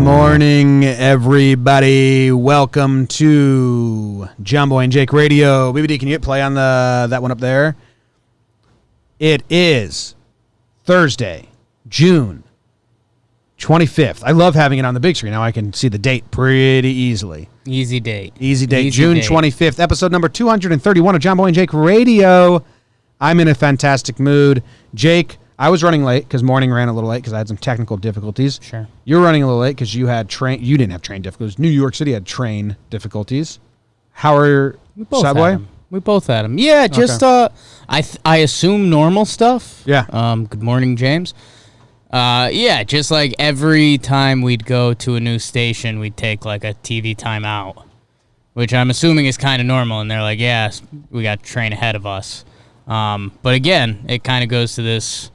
morning, everybody. Welcome to John Boy and Jake Radio. BBD, can you hit play on that one up there? It is Thursday, June 25th. I love having it on the big screen. Now I can see the date pretty easily. Easy date. June 25th, episode number 231 of John Boy and Jake Radio. I'm in a fantastic mood. Jake, I was running late because morning ran a little late because I had some technical difficulties. Sure. You're running a little late because you didn't have train difficulties. New York City had train difficulties. How are Subway? We both had them. Yeah, just I assume normal stuff. Yeah. Good morning, James. Yeah, just like every time we'd go to a new station, we'd take like a TV timeout, which I'm assuming is kind of normal. And they're like, yeah, we got a train ahead of us. But again, it kind of goes to this,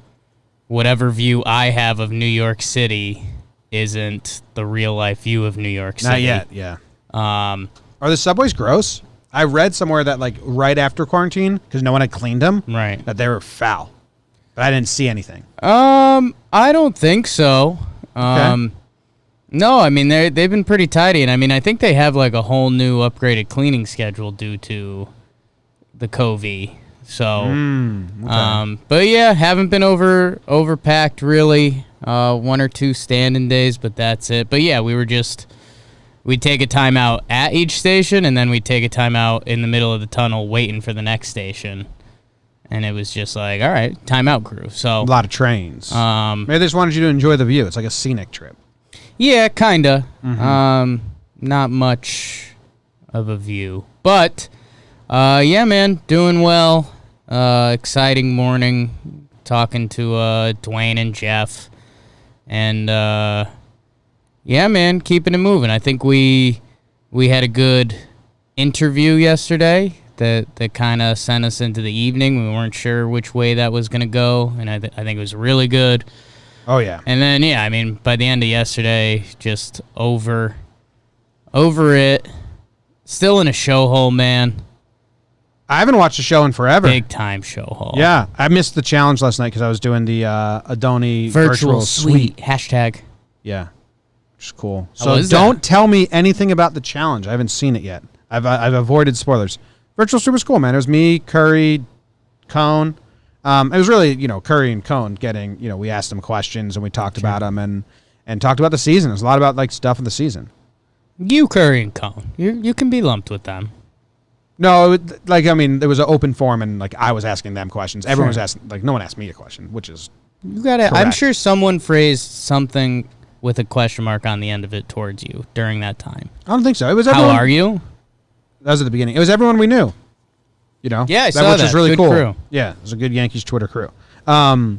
whatever view I have of New York City isn't the real life view of New York City. Not yet, yeah. Are the subways gross? I read somewhere that like right after quarantine, because no one had cleaned them, right, that they were foul. But I didn't see anything. I don't think so. Okay. No, I mean they've been pretty tidy, and I mean I think they have like a whole new upgraded cleaning schedule due to the COVID. So, okay. but yeah, haven't been overpacked really. One or two standing days, but that's it. But yeah, we'd take a time out at each station, and then we'd take a time out in the middle of the tunnel waiting for the next station. And it was just like, all right, timeout crew. So a lot of trains. Maybe they just wanted you to enjoy the view. It's like a scenic trip. Yeah, kinda. Mm-hmm. Not much of a view, but yeah, man, doing well. Exciting morning, talking to Dwayne and Jeff, and yeah, man, keeping it moving. I think we had a good interview yesterday that kind of sent us into the evening. We weren't sure which way that was going to go, and I think it was really good. Oh, yeah. And then, yeah, I mean, by the end of yesterday, just over it. Still in a show hole, man. I haven't watched the show in forever. Big time show hole. Yeah, I missed the challenge last night because I was doing the Adoni virtual suite. Hashtag. Yeah, which is cool. How So don't tell me anything about the challenge. I haven't seen it yet. I've avoided spoilers. Virtual suite was cool, man. It was me, Curry, Cone. It was really, Curry and Cone getting, we asked them questions and we talked about them and talked about the season. It was a lot about like stuff in the season. You, Curry, and Cone. You can be lumped with them. No, there was an open forum and like I was asking them questions. Everyone was asking, like no one asked me a question, which is you got it. I'm sure someone phrased something with a question mark on the end of it towards you during that time. I don't think so. It was everyone. How are you? That was at the beginning. It was everyone we knew. Yeah, I saw that. Which is really good cool. Crew. Yeah, it was a good Yankees Twitter crew. I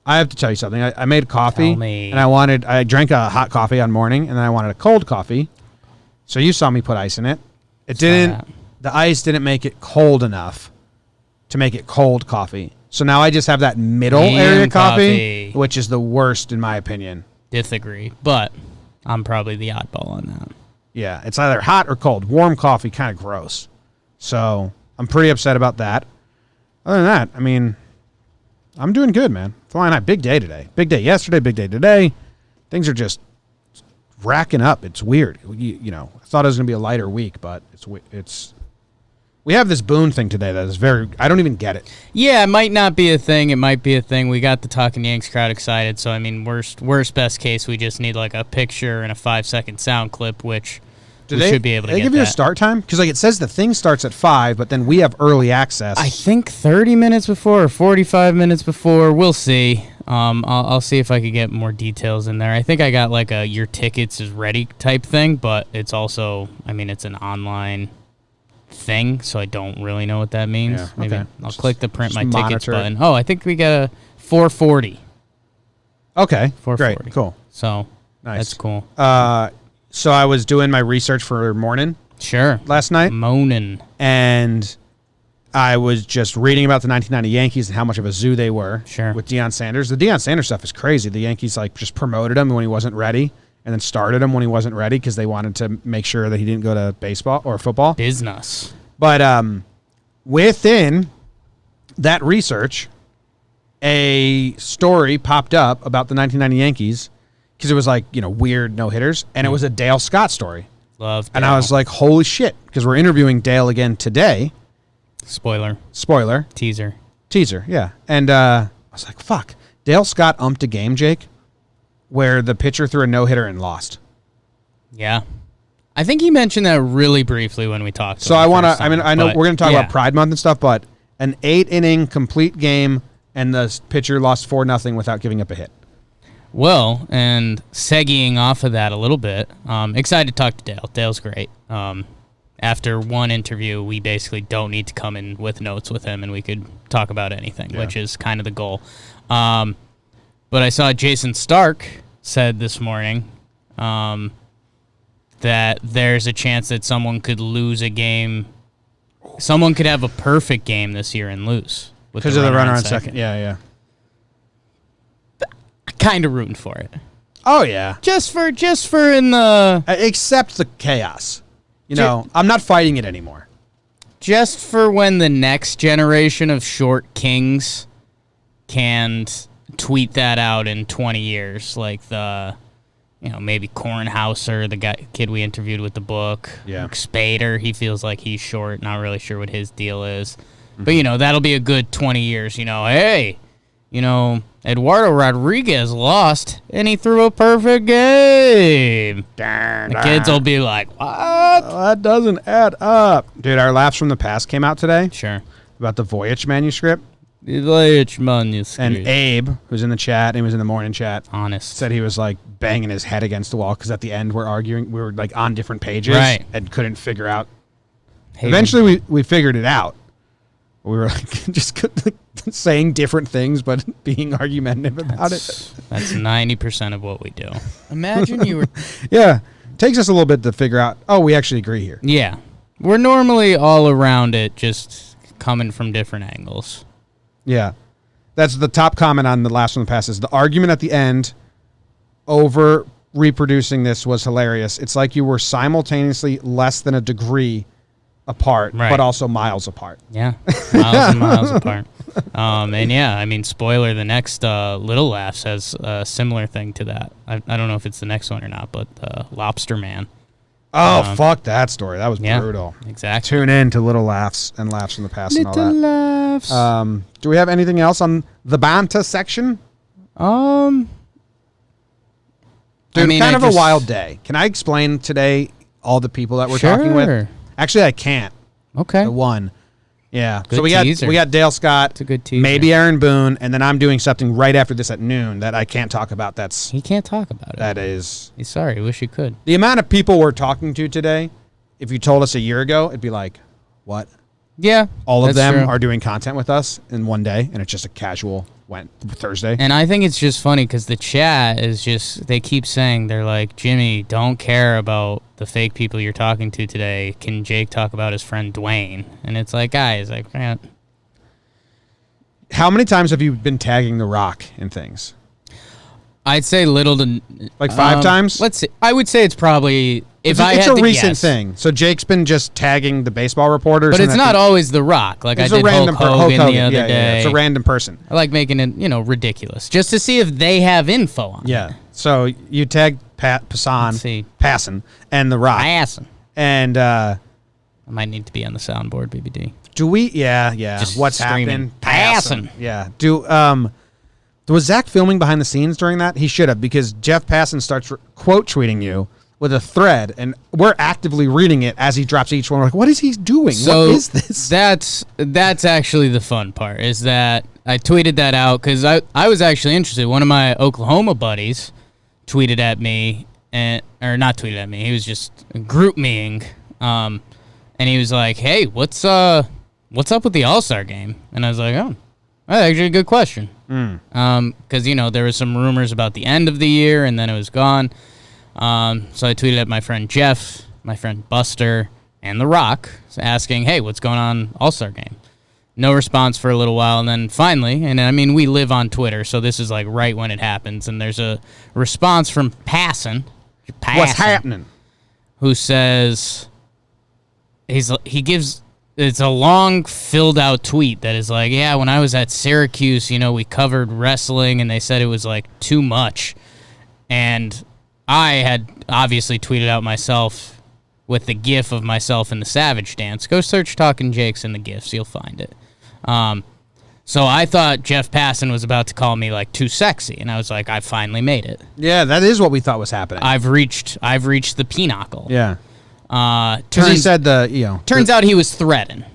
have to tell you something. I made coffee, and I drank a hot coffee on morning, and then I wanted a cold coffee. So you saw me put ice in it. The ice didn't make it cold enough to make it cold coffee. So now I just have that middle area coffee, which is the worst in my opinion. Disagree, but I'm probably the oddball on that. Yeah, it's either hot or cold. Warm coffee, kind of gross. So I'm pretty upset about that. Other than that, I mean, I'm doing good, man. Flying high. Big day today. Big day yesterday, big day today. Things are just racking up. It's weird. I thought it was going to be a lighter week, but it's. We have this Boone thing today that is I don't even get it. Yeah, it might not be a thing. It might be a thing. We got the Talking Yanks crowd excited. So, I mean, worst best case, we just need like a picture and a 5-second sound clip, which we should be able to get. They give you a start time? Because like it says the thing starts at 5, but then we have early access. I think 30 minutes before or 45 minutes before. We'll see. I'll see if I could get more details in there. I think I got like a your tickets is ready type thing, but it's also, I mean, it's an online thing, so I don't really know what that means. Yeah, Maybe okay. I'll click the print my monitor tickets button. Oh, I think we got a 440. Okay, 440. Great, cool. So Nice. That's cool. So I was doing my research for morning Sure. last night, Moaning. and I was just reading about the 1990 Yankees and how much of a zoo they were. Sure. With Deion Sanders. The Deion Sanders stuff is crazy. The Yankees like just promoted him when he wasn't ready, and then started him when he wasn't ready because they wanted to make sure that he didn't go to baseball or football. Business. But within that research, a story popped up about the 1990 Yankees because it was like, weird no-hitters, and it was a Dale Scott story. Love Dale. And I was like, holy shit, because we're interviewing Dale again today. Spoiler. Teaser, yeah. And I was like, fuck. Dale Scott umped a game, Jake, where the pitcher threw a no-hitter and lost. Yeah. I think he mentioned that really briefly when we talked. So I want to, I know we're going to talk about Pride Month and stuff, but an 8-inning complete game, and the pitcher lost 4-0 without giving up a hit. Well, and segueing off of that a little bit, excited to talk to Dale. Dale's great. After one interview, we basically don't need to come in with notes with him, and we could talk about anything, which is kind of the goal. But I saw Jason Stark said this morning that there's a chance that someone could lose a game. Someone could have a perfect game this year and lose. Because of the runner on second. Yeah. Kind of rooting for it. Oh, yeah. Just for in the... Except the chaos. I'm not fighting it anymore. Just for when the next generation of short kings can tweet that out in 20 years, like the, maybe Kornhauser, the kid we interviewed with the book. Yeah. Spader, he feels like he's short, not really sure what his deal is. Mm-hmm. But, that'll be a good 20 years, hey, Eduardo Rodriguez lost, and he threw a perfect game. The kids will be like, what? That doesn't add up. Dude, our Laughs from the Past came out today. Sure. About the Voyage manuscript. The Voyage manuscript. And Abe, who's in the chat, and he was in the morning chat. Honest. Said he was, like, banging his head against the wall because at the end we're arguing. We were, like, on different pages. Right. And couldn't figure out. Eventually we figured it out. We were like just saying different things, but being argumentative about it. That's 90% of what we do. Imagine you were... Yeah. Takes us a little bit to figure out, we actually agree here. Yeah. We're normally all around it, just coming from different angles. Yeah. That's the top comment on the last one that passes. The argument at the end over reproducing this was hilarious. It's like you were simultaneously less than a degree apart, but also miles apart. Yeah, miles and miles apart. And spoiler, the next Little Laughs has a similar thing to that. I don't know if it's the next one or not, but Lobster Man. Oh, fuck that story. That was brutal. Exactly. Tune in to Little Laughs and Laughs from the Past and all that. Laughs. Do we have anything else on the banter section? Dude, kind of a wild day. Can I explain today all the people that we're talking with? Actually, I can't. Okay. The one. Yeah. Good So we got Dale Scott. It's a good teaser. Maybe Aaron Boone, and then I'm doing something right after this at noon that I can't talk about. He can't talk about it. That is... He's sorry. Wish he could. The amount of people we're talking to today, if you told us a year ago, it'd be like, what? Yeah. All of them are doing content with us in one day, and it's just a casual Thursday. And I think it's just funny because the chat is just, they keep saying, they're like, Jimmy, don't care about the fake people you're talking to today. Can Jake talk about his friend Dwayne? And it's like, guys, man. How many times have you been tagging The Rock in things? I'd say little to... Like 5 times? Let's see. I would say it's probably... It's a recent thing. So Jake's been just tagging the baseball reporters. But it's not always The Rock. Like I did Hulk Hogan the other day. Yeah, it's a random person. I like making it, ridiculous. Just to see if they have info on it. Yeah. So you tag Passon, and The Rock. Passon. And... I might need to be on the soundboard, BBD. Do we? Yeah. Just what's screaming, happening? Passon. Yeah. Was Zach filming behind the scenes during that? He should have, because Jeff Passon starts quote tweeting you with a thread, and we're actively reading it as he drops each one. We're like, what is he doing? So what is this? That's actually the fun part, is that I tweeted that out because I was actually interested. One of my Oklahoma buddies tweeted at me, or not tweeted at me. He was just group meing, and he was like, "Hey, what's up with the All-Star game?" And I was like, "Oh, that's actually a good question." Because there was some rumors about the end of the year, and then it was gone. So I tweeted at my friend Jeff, my friend Buster, and The Rock, asking, "Hey, what's going on All-Star game?" No response for a little while, and then finally, and I mean, we live on Twitter, so this is like right when it happens, and there's a response from Passon. What's happening? Who says he gives. It's a long, filled-out tweet that is like, yeah, when I was at Syracuse, we covered wrestling, and they said it was, like, too much. And I had obviously tweeted out myself with the gif of myself in the Savage dance. Go search Talking Jakes in the gifs. You'll find it. So I thought Jeff Passan was about to call me like too sexy, and I was like, I finally made it. Yeah, that is what we thought was happening. I've reached the pinnacle. Yeah. He said Turns out he was threading.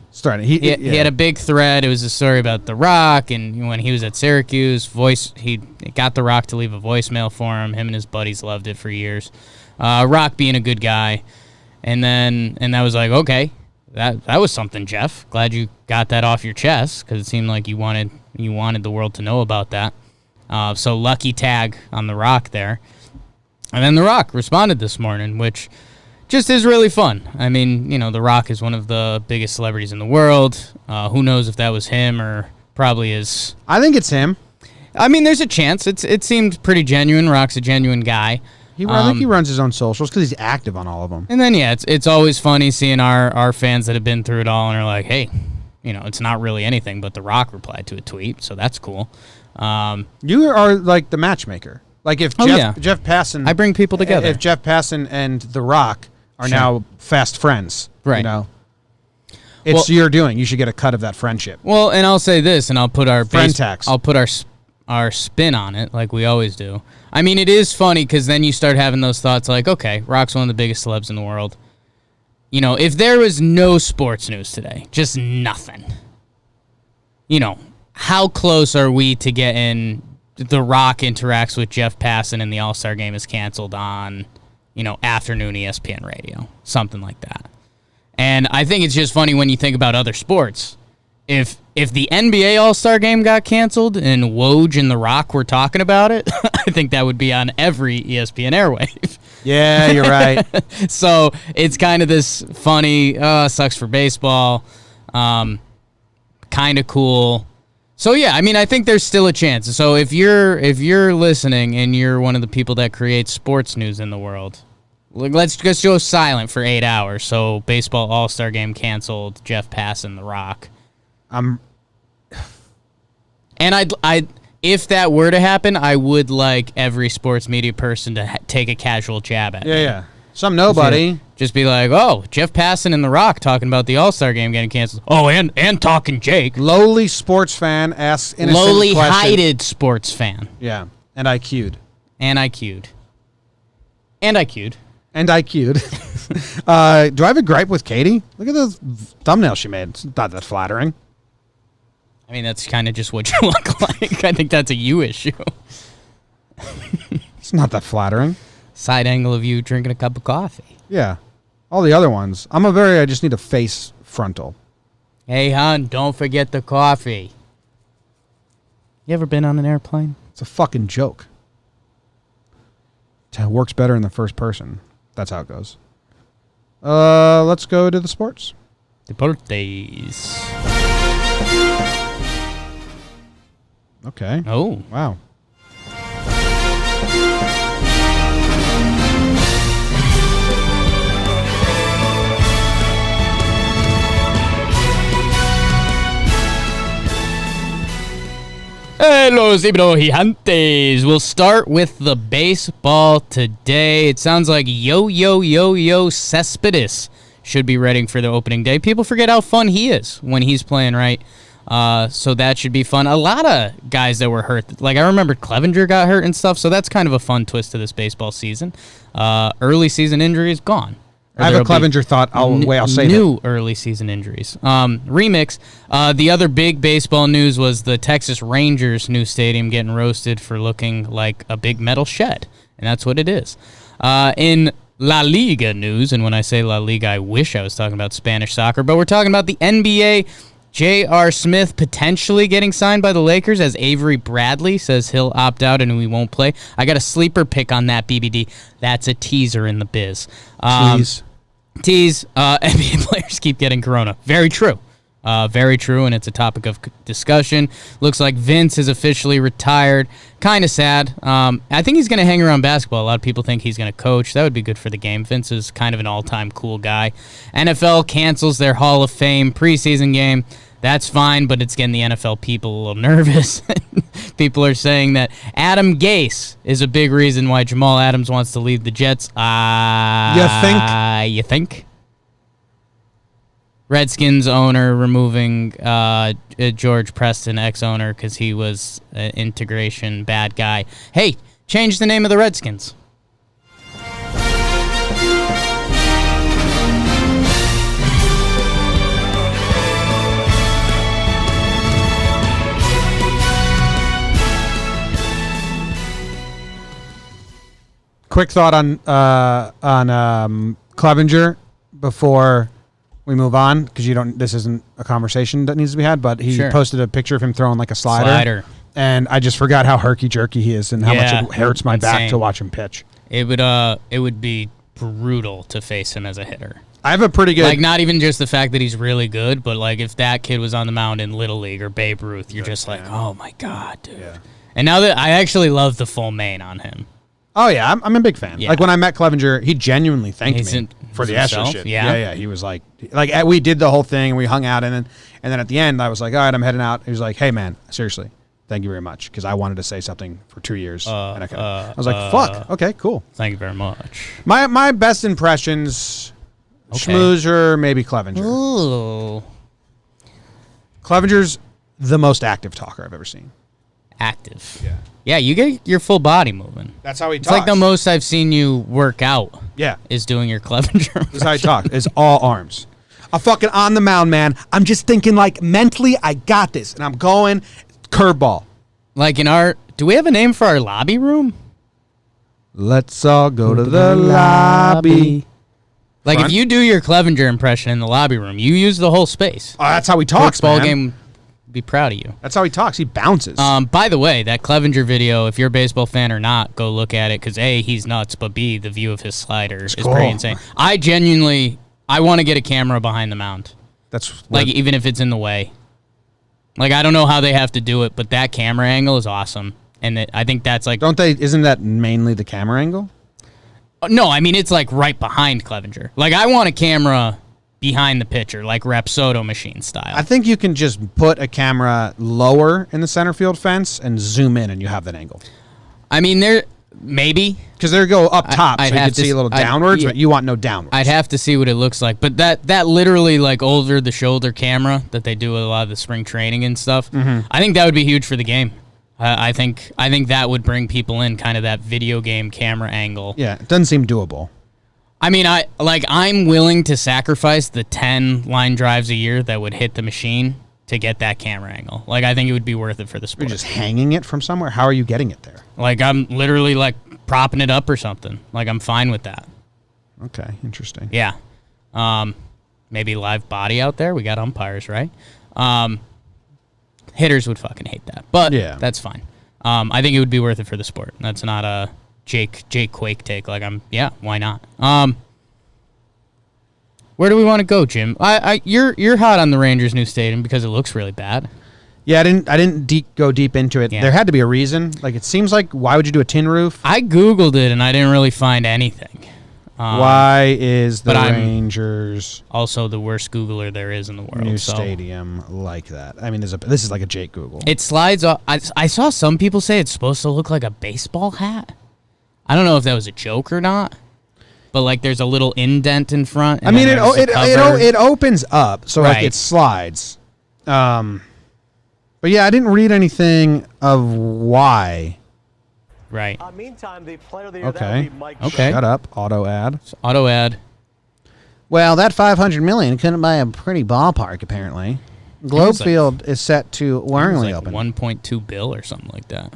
He had a big thread. It was a story about The Rock, and when he was at Syracuse, he got The Rock to leave a voicemail for him. Him and his buddies loved it for years. Rock being a good guy, and I was like, okay, that was something, Jeff. Glad you got that off your chest, because it seemed like you wanted the world to know about that. So lucky tag on The Rock there, and then The Rock responded this morning, which just is really fun. I mean, The Rock is one of the biggest celebrities in the world. Who knows if that was him or probably is. I think it's him. I mean, there's a chance. It seemed pretty genuine. Rock's a genuine guy. I think he runs his own socials because he's active on all of them. And then, it's always funny seeing our fans that have been through it all and are like, hey, it's not really anything, but The Rock replied to a tweet, so that's cool. You are like the matchmaker. Like if Jeff Passan... I bring people together. If Jeff Passan and The Rock are now fast friends. Right. It's your doing. You should get a cut of that friendship. Well, and I'll say this, and I'll put our tax. I'll put our spin on it, like we always do. I mean, it is funny because then you start having those thoughts, like, okay, Rock's one of the biggest celebs in the world. If there was no sports news today, just nothing. How close are we to getting The Rock interacts with Jeff Passan and the All-Star Game is canceled on afternoon ESPN radio, something like that. And I think it's just funny when you think about other sports. If the NBA All-Star Game got canceled and Woj and The Rock were talking about it, I think that would be on every ESPN airwave. Yeah, you're right. So it's kind of this funny, sucks for baseball, kind of cool. So yeah, I mean, I think there's still a chance. So if you're listening and you're one of the people that creates sports news in the world, let's just go silent for 8 hours. So baseball All-Star Game canceled, Jeff Passan, The Rock. And if that were to happen, I would like every sports media person to take a casual jab at me. Yeah. Some nobody. Just be like, oh, Jeff Passan and The Rock talking about the All-Star Game getting canceled. Oh, and Talking Jake. Lowly sports fan asks innocent Lowly question. hided sports fan. Yeah, and I queued. And I queued. Do I have a gripe with Katie? Look at the thumbnail she made. It's not that flattering. I mean, that's kind of just what you look like. I think that's a you issue. It's not that flattering. Side angle of you drinking a cup of coffee. Yeah. All the other ones. I just need a face frontal. Hey, hon, don't forget the coffee. You ever been on an airplane? It's a fucking joke. It works better in the first person. That's how it goes. Let's go to the sports. Deportes. Okay. Oh. Wow. Hello, Gigantes. We'll start with the baseball today. It sounds like Yo Cespedes should be ready for the opening day. People forget how fun he is when he's playing right. So that should be fun. A lot of guys that were hurt. Like, I remember Clevenger got hurt and stuff, so that's kind of a fun twist to this baseball season. Early season injuries, gone. I have a Clevenger thought. I'll say new early season injuries. Remix. The other big baseball news was the Texas Rangers' new stadium getting roasted for looking like a big metal shed, and that's what it is. In La Liga news, and when I say La Liga, I wish I was talking about Spanish soccer, but we're talking about the NBA. J.R. Smith potentially getting signed by the Lakers, as Avery Bradley says he'll opt out and he won't play. I got a sleeper pick on that, BBD. That's a teaser in the biz. NBA players keep getting corona. Very true. Very true, and it's a topic of discussion. Looks like Vince is officially retired. Kind of sad. I think he's going to hang around basketball. A lot of people think he's going to coach. That would be good for the game. Vince is kind of an all-time cool guy. NFL cancels their Hall of Fame preseason game. That's fine, but it's getting the NFL people a little nervous. People are saying that Adam Gase is a big reason why Jamal Adams wants to leave the Jets. You think? Redskins owner removing George Preston, ex-owner, because he was an integration bad guy. Hey, change the name of the Redskins. Quick thought on Clevenger before we move on, because this isn't a conversation that needs to be had, but he posted a picture of him throwing like a slider. And I just forgot how herky-jerky he is and how much it hurts my back to watch him pitch. It would be brutal to face him as a hitter. I have a pretty good... Like, not even just the fact that he's really good, but, like, if that kid was on the mound in Little League or Babe Ruth, you're just like, oh, my God, dude. Yeah. And now that I actually love the full mane on him. Oh, yeah, I'm a big fan. Yeah. Like, when I met Clevenger, he genuinely thanked me for the extra shit. Yeah. He was like, we did the whole thing, and we hung out, and then at the end, I was like, all right, I'm heading out. He was like, hey, man, seriously, thank you very much, because I wanted to say something for 2 years. And I was like, fuck, okay, cool. Thank you very much. My best impressions, Schmoozer, maybe Clevenger. Ooh. Clevenger's the most active talker I've ever seen. Active. Yeah. Yeah, you get your full body moving. That's how he talks. It's like the most I've seen you work out. Yeah. Is doing your Clevenger. That's how he talks. It's all arms. I'm fucking on the mound, man. I'm just thinking, like, mentally, I got this. And I'm going curveball. Like do we have a name for our lobby room? Let's all go to the lobby. Like, if you do your Clevenger impression in the lobby room, you use the whole space. Oh, that's how he talks, Football game, be proud of you. That's how he talks. He bounces. By the way, that Clevenger video, if you're a baseball fan or not, go look at it, because A, he's nuts, but B, the view of his slider is pretty insane. I want to get a camera behind the mound. That's like, even if it's in the way. Like, I don't know how they have to do it, but that camera angle is awesome. And I think that's like... Isn't that mainly the camera angle? No, I mean, it's like right behind Clevenger. Like, I want a camera behind the pitcher, like Rapsodo machine style. I think you can just put a camera lower in the center field fence and zoom in, and you have that angle. I mean, maybe. Because they go up top, so you can see a little downwards, but you want no downwards. I'd have to see what it looks like. But that literally, like, over-the-shoulder camera that they do with a lot of the spring training and stuff, I think that would be huge for the game. I think that would bring people in, kind of that video game camera angle. Yeah, it doesn't seem doable. I mean, I'm willing to sacrifice the 10 line drives a year that would hit the machine to get that camera angle. Like, I think it would be worth it for the sport. You're just hanging it from somewhere? How are you getting it there? Like, I'm literally, like, propping it up or something. Like, I'm fine with that. Okay, interesting. Yeah. Maybe live body out there. We got umpires, right? Hitters would fucking hate that. But that's fine. I think it would be worth it for the sport. That's not a Jake Quake take. Like, why not? Where do we want to go, Jim? You're hot on the Rangers' new stadium because it looks really bad. Yeah, I didn't go deep into it. Yeah. There had to be a reason. Like, it seems like, why would you do a tin roof? I Googled it, and I didn't really find anything. Why is the Rangers also the worst Googler there is in the world? New stadium like that. I mean, this is like a Jake Google. It slides off. I saw some people say it's supposed to look like a baseball hat. I don't know if that was a joke or not. But, like, there's a little indent in front. I mean, it opens up, so like it slides. But yeah, I didn't read anything of why. Right. Meantime, the player of the year okay. Shut up. Auto ad. Auto ad. Well, that $500 million couldn't buy a pretty ballpark. Apparently, Globe Field is set to Warringly open. 1.2 bill or something like that.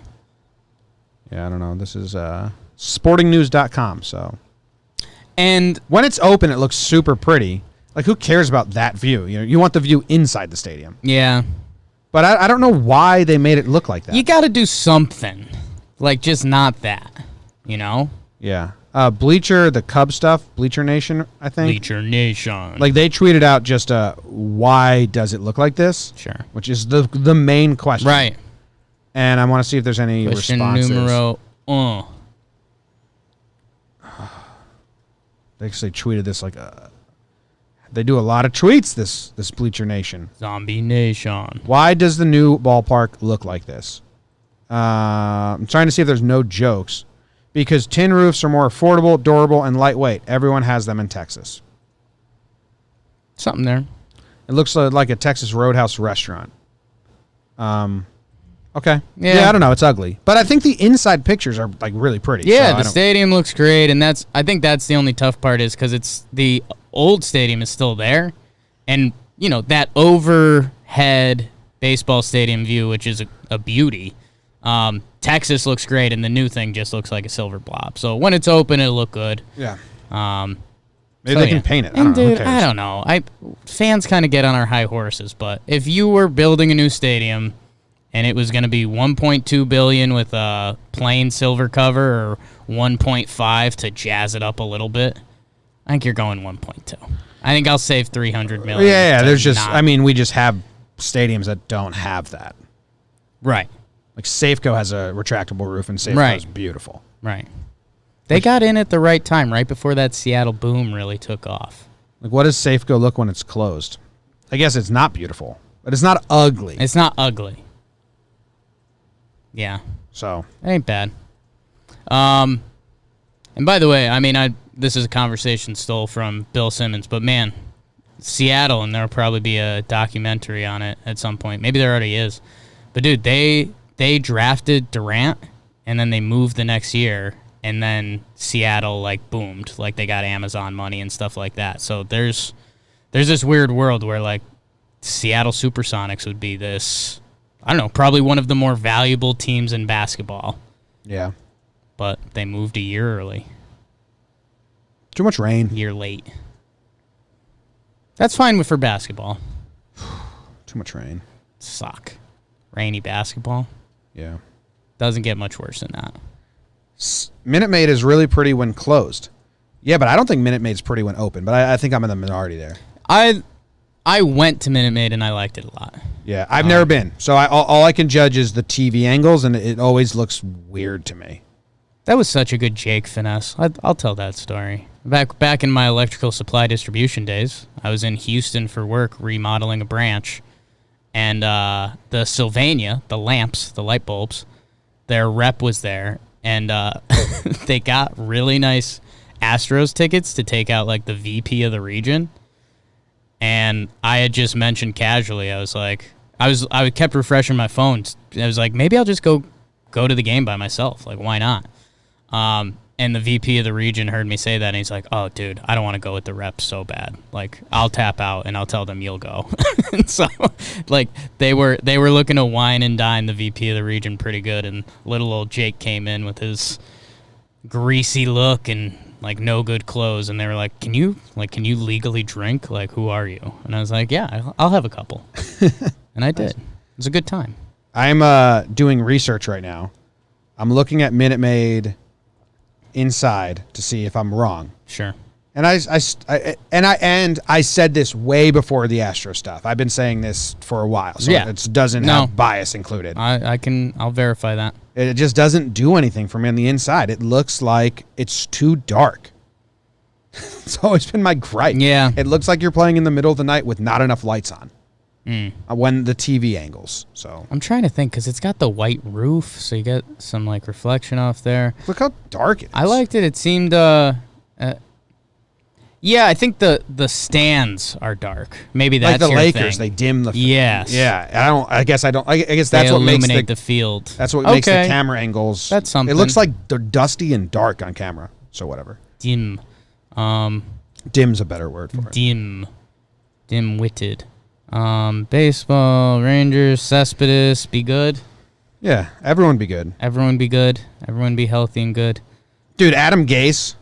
Yeah, I don't know. This is sportingnews.com. So, and when it's open, it looks super pretty. Like, who cares about that view? You want the view inside the stadium. Yeah. But I don't know why they made it look like that. You got to do something. Like, just not that, you know? Yeah. Bleacher, the Cub stuff, Bleacher Nation, I think. Bleacher Nation. Like, they tweeted out just why does it look like this? Sure. Which is the main question. Right. And I want to see if there's any responses. Numero They actually tweeted this like They do a lot of tweets, this Bleacher Nation. Zombie Nation. Why does the new ballpark look like this? I'm trying to see if there's no jokes. Because tin roofs are more affordable, durable, and lightweight. Everyone has them in Texas. Something there. It looks like a Texas Roadhouse restaurant. Okay. Yeah. I don't know. It's ugly. But I think the inside pictures are like really pretty. Yeah, so the stadium looks great, and I think that's the only tough part is because it's the old stadium is still there, and that overhead baseball stadium view, which is a beauty. Texas looks great, and the new thing just looks like a silver blob. So when it's open, it'll look good. Yeah. Maybe they can paint it. I don't know. Who cares? I don't know. Fans kind of get on our high horses, but if you were building a new stadium and it was going to be $1.2 billion with a plain silver cover or 1.5 to jazz it up a little bit, I think you're going 1.2. I think I'll save $300 million. Yeah. There's just, we just have stadiums that don't have that. Right. Like Safeco has a retractable roof, and Safeco is beautiful. Right. They got in at the right time, right before that Seattle boom really took off. Like, what does Safeco look when it's closed? I guess it's not beautiful, but it's not ugly. It's not ugly. Yeah. So it ain't bad. And by the way, this is a conversation stole from Bill Simmons, but man, Seattle, and there'll probably be a documentary on it at some point. Maybe there already is. But dude, they drafted Durant, and then they moved the next year, and then Seattle boomed, they got Amazon money and stuff like that. So there's this weird world where Seattle Supersonics would be this, I don't know, probably one of the more valuable teams in basketball. Yeah. But they moved a year early. Too much rain. Year late. That's fine for basketball. Too much rain. Suck. Rainy basketball. Yeah. Doesn't get much worse than that. Minute Maid is really pretty when closed. Yeah, but I don't think Minute Maid's pretty when open, but I think I'm in the minority there. I went to Minute Maid and I liked it a lot. Yeah, I've never been. So all I can judge is the TV angles, and it always looks weird to me. That was such a good Jake finesse. I'll tell that story. Back in my electrical supply distribution days, I was in Houston for work remodeling a branch, and the Sylvania, the lamps, the light bulbs, their rep was there, and they got really nice Astros tickets to take out the VP of the region. And I had just mentioned casually, I kept refreshing my phone. I was like, maybe I'll just go to the game by myself. Why not? And the VP of the region heard me say that, and he's like, oh, dude, I don't want to go with the reps so bad. I'll tap out, and I'll tell them you'll go. And so, they were looking to wine and dine the VP of the region pretty good, and little old Jake came in with his greasy look and, no good clothes, and they were like, can you legally drink? Who are you? And I was like, yeah, I'll have a couple. And I did. It was a good time. I'm doing research right now. I'm looking at Minute Maid inside to see if I'm wrong. Sure. And I said this way before the Astro stuff. I've been saying this for a while, so it doesn't have bias included. I'll verify that. It just doesn't do anything for me on the inside. It looks like it's too dark. It's always been my gripe. Yeah. It looks like you're playing in the middle of the night with not enough lights on. When the TV angles. So I'm trying to think because it's got the white roof, so you get some reflection off there. Look how dark it is. I liked it. It seemed yeah, I think the stands are dark. Maybe that's like the your Lakers. thing. They dim the. Yes. Yeah. I guess that's they what makes the field. That's what makes the camera angles. That's something. It looks like they're dusty and dark on camera. So whatever. Dim. Dim's a better word for it. Dim-witted. Baseball, Rangers, Cespedes, be good. Yeah, everyone be good. Everyone be good. Everyone be healthy and good. Dude, Adam Gase.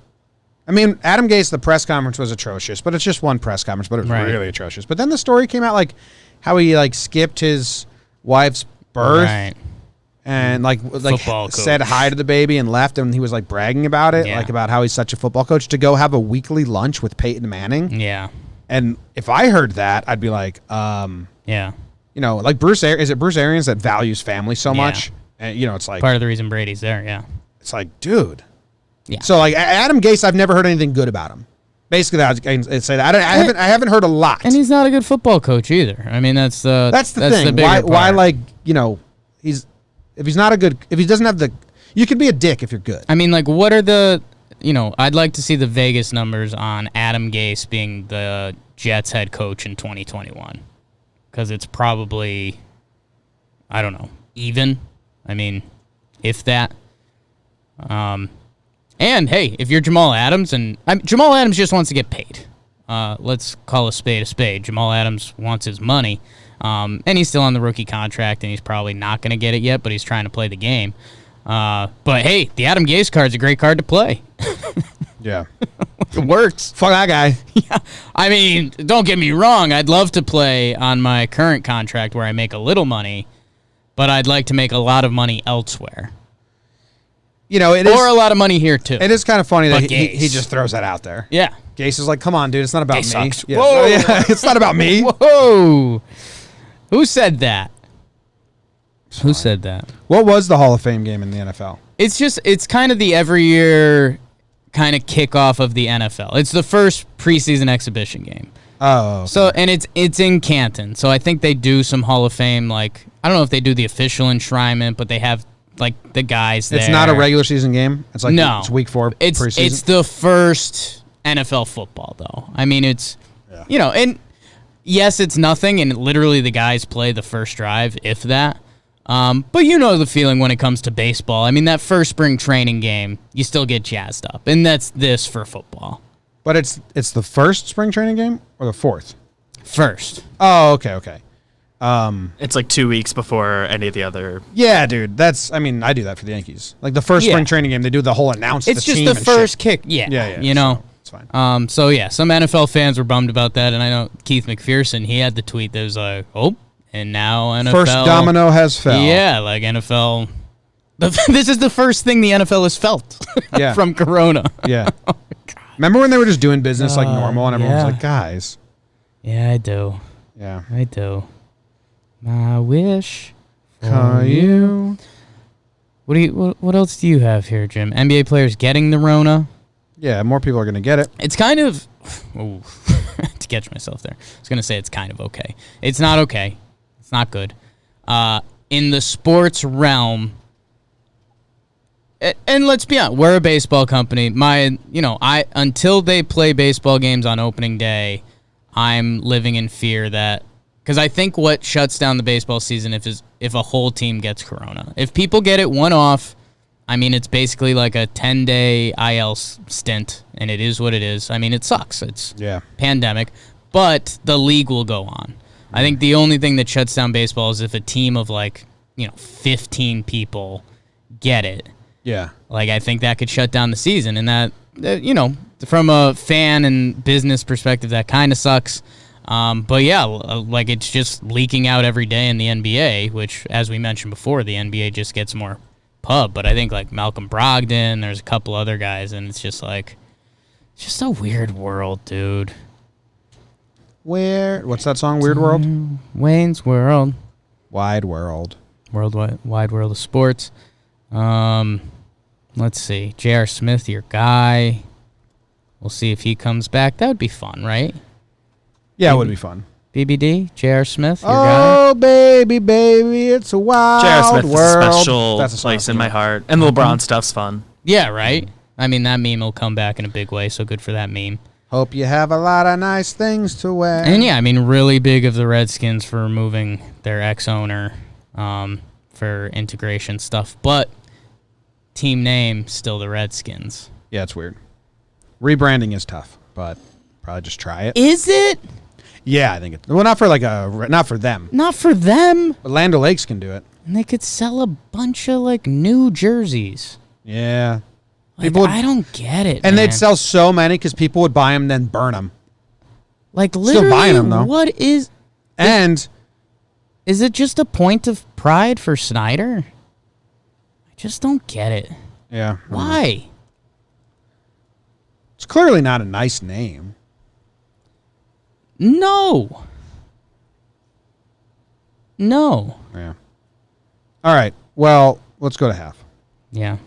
Adam Gase, the press conference was atrocious, but it's just one press conference, but it was really atrocious. But then the story came out how he skipped his wife's birth and said hi to the baby and left, and he was bragging about it, about how he's such a football coach, to go have a weekly lunch with Peyton Manning. Yeah. And if I heard that, I'd be like, yeah. Bruce is it Bruce Arians that values family so much? And it's part of the reason Brady's there, yeah. It's dude. Yeah. So Adam Gase, I've never heard anything good about him. Basically, that I can say that. I haven't heard a lot. And he's not a good football coach either. I mean, that's the thing. Why like, if he doesn't have the, you could be a dick if you're good. I mean, like, what are the, I'd like to see the Vegas numbers on Adam Gase being the Jets head coach in 2021. Because it's probably, I don't know, even. I mean, if that. And, hey, if you're Jamal Adams, Jamal Adams just wants to get paid. Let's call a spade a spade. Jamal Adams wants his money. And he's still on the rookie contract, and he's probably not going to get it yet, but he's trying to play the game. But, hey, the Adam Gase card's a great card to play. Yeah. It works. Fuck that guy. Yeah. I mean, don't get me wrong. I'd love to play on my current contract where I make a little money, but I'd like to make a lot of money elsewhere. It is, or a lot of money here, too. It is kind of funny that he just throws that out there. Yeah. Gase is like, come on, dude, it's not about Gase me. sucks. Yeah. Whoa. Yeah, it's not about me. Whoa. Who said that? Who said that? What was the Hall of Fame game in the NFL? It's kind of the every year kind of kickoff of the NFL. It's the first preseason exhibition game. Oh. Okay. So, and it's in Canton. So I think they do some Hall of Fame, like, I don't know if they do the official enshrinement, but they have, like, the guys there. It's not a regular season game? It's like, no. It's week 4 preseason? It's the first NFL football, though. I mean, it's, and yes, it's nothing, and literally the guys play the first drive, if that. But you know the feeling when it comes to baseball. I mean, that first spring training game, you still get jazzed up, and that's this for football. But it's the first spring training game or the fourth? First. Oh, okay. It's like 2 weeks before any of the other. Yeah, dude. I do that for the Yankees. Like the first spring training game, they do the whole announce It's the just team the and first shit. kick. Yeah. So it's fine. So yeah, some NFL fans were bummed about that, and I know Keith McPherson, he had the tweet that was like, and now NFL. First domino has fell. Yeah, like NFL. This is the first thing the NFL has felt from Corona. Yeah. Remember when they were just doing business like normal, and everyone was like, guys. Yeah, I do. Yeah. I do. I wish for you. What else do you have here, Jim? NBA players getting the Rona? Yeah, more people are going to get it. It's kind of... to catch myself there. I was going to say it's kind of okay. It's not okay. It's not good. In the sports realm... And let's be honest, we're a baseball company. Until they play baseball games on opening day, I'm living in fear that... Because I think what shuts down the baseball season if a whole team gets corona. If people get it one-off, I mean, it's basically like a 10-day IL stint, and it is what it is. I mean, it sucks. It's pandemic, but the league will go on. I think the only thing that shuts down baseball is if a team of 15 people get it. Yeah. Like, I think that could shut down the season, and that, from a fan and business perspective, that kind of sucks. But yeah, like it's just leaking out every day in the NBA, which, as we mentioned before, the NBA just gets more pub. But I think like Malcolm Brogdon, there's a couple other guys, and it's just a weird world, dude. What's that song? Weird World? Wayne's World. Wide World. Wide World of Sports. Let's see. J.R. Smith, your guy. We'll see if he comes back. That would be fun, right? Yeah, it would be fun. BBD, J.R. Smith, your guy. Oh, baby, it's a wild J.R. Smith world. is a special place in my heart. And the LeBron stuff's fun. Yeah, right? I mean, that meme will come back in a big way, so good for that meme. Hope you have a lot of nice things to wear. And yeah, I mean, really big of the Redskins for removing their ex-owner for integration stuff. But team name, still the Redskins. Yeah, it's weird. Rebranding is tough, but probably just try it. Is it? Yeah, I think it. Well, not for not for them. Not for them. But Land O'Lakes can do it. And they could sell a bunch of new jerseys. Yeah. I don't get it. And man. they'd sell so many because people would buy them, then burn them. Literally, still buying them though. What is? And is it just a point of pride for Snyder? I just don't get it. Yeah. Why? It's clearly not a nice name. No. Yeah. All right. Well, let's go to half. Yeah.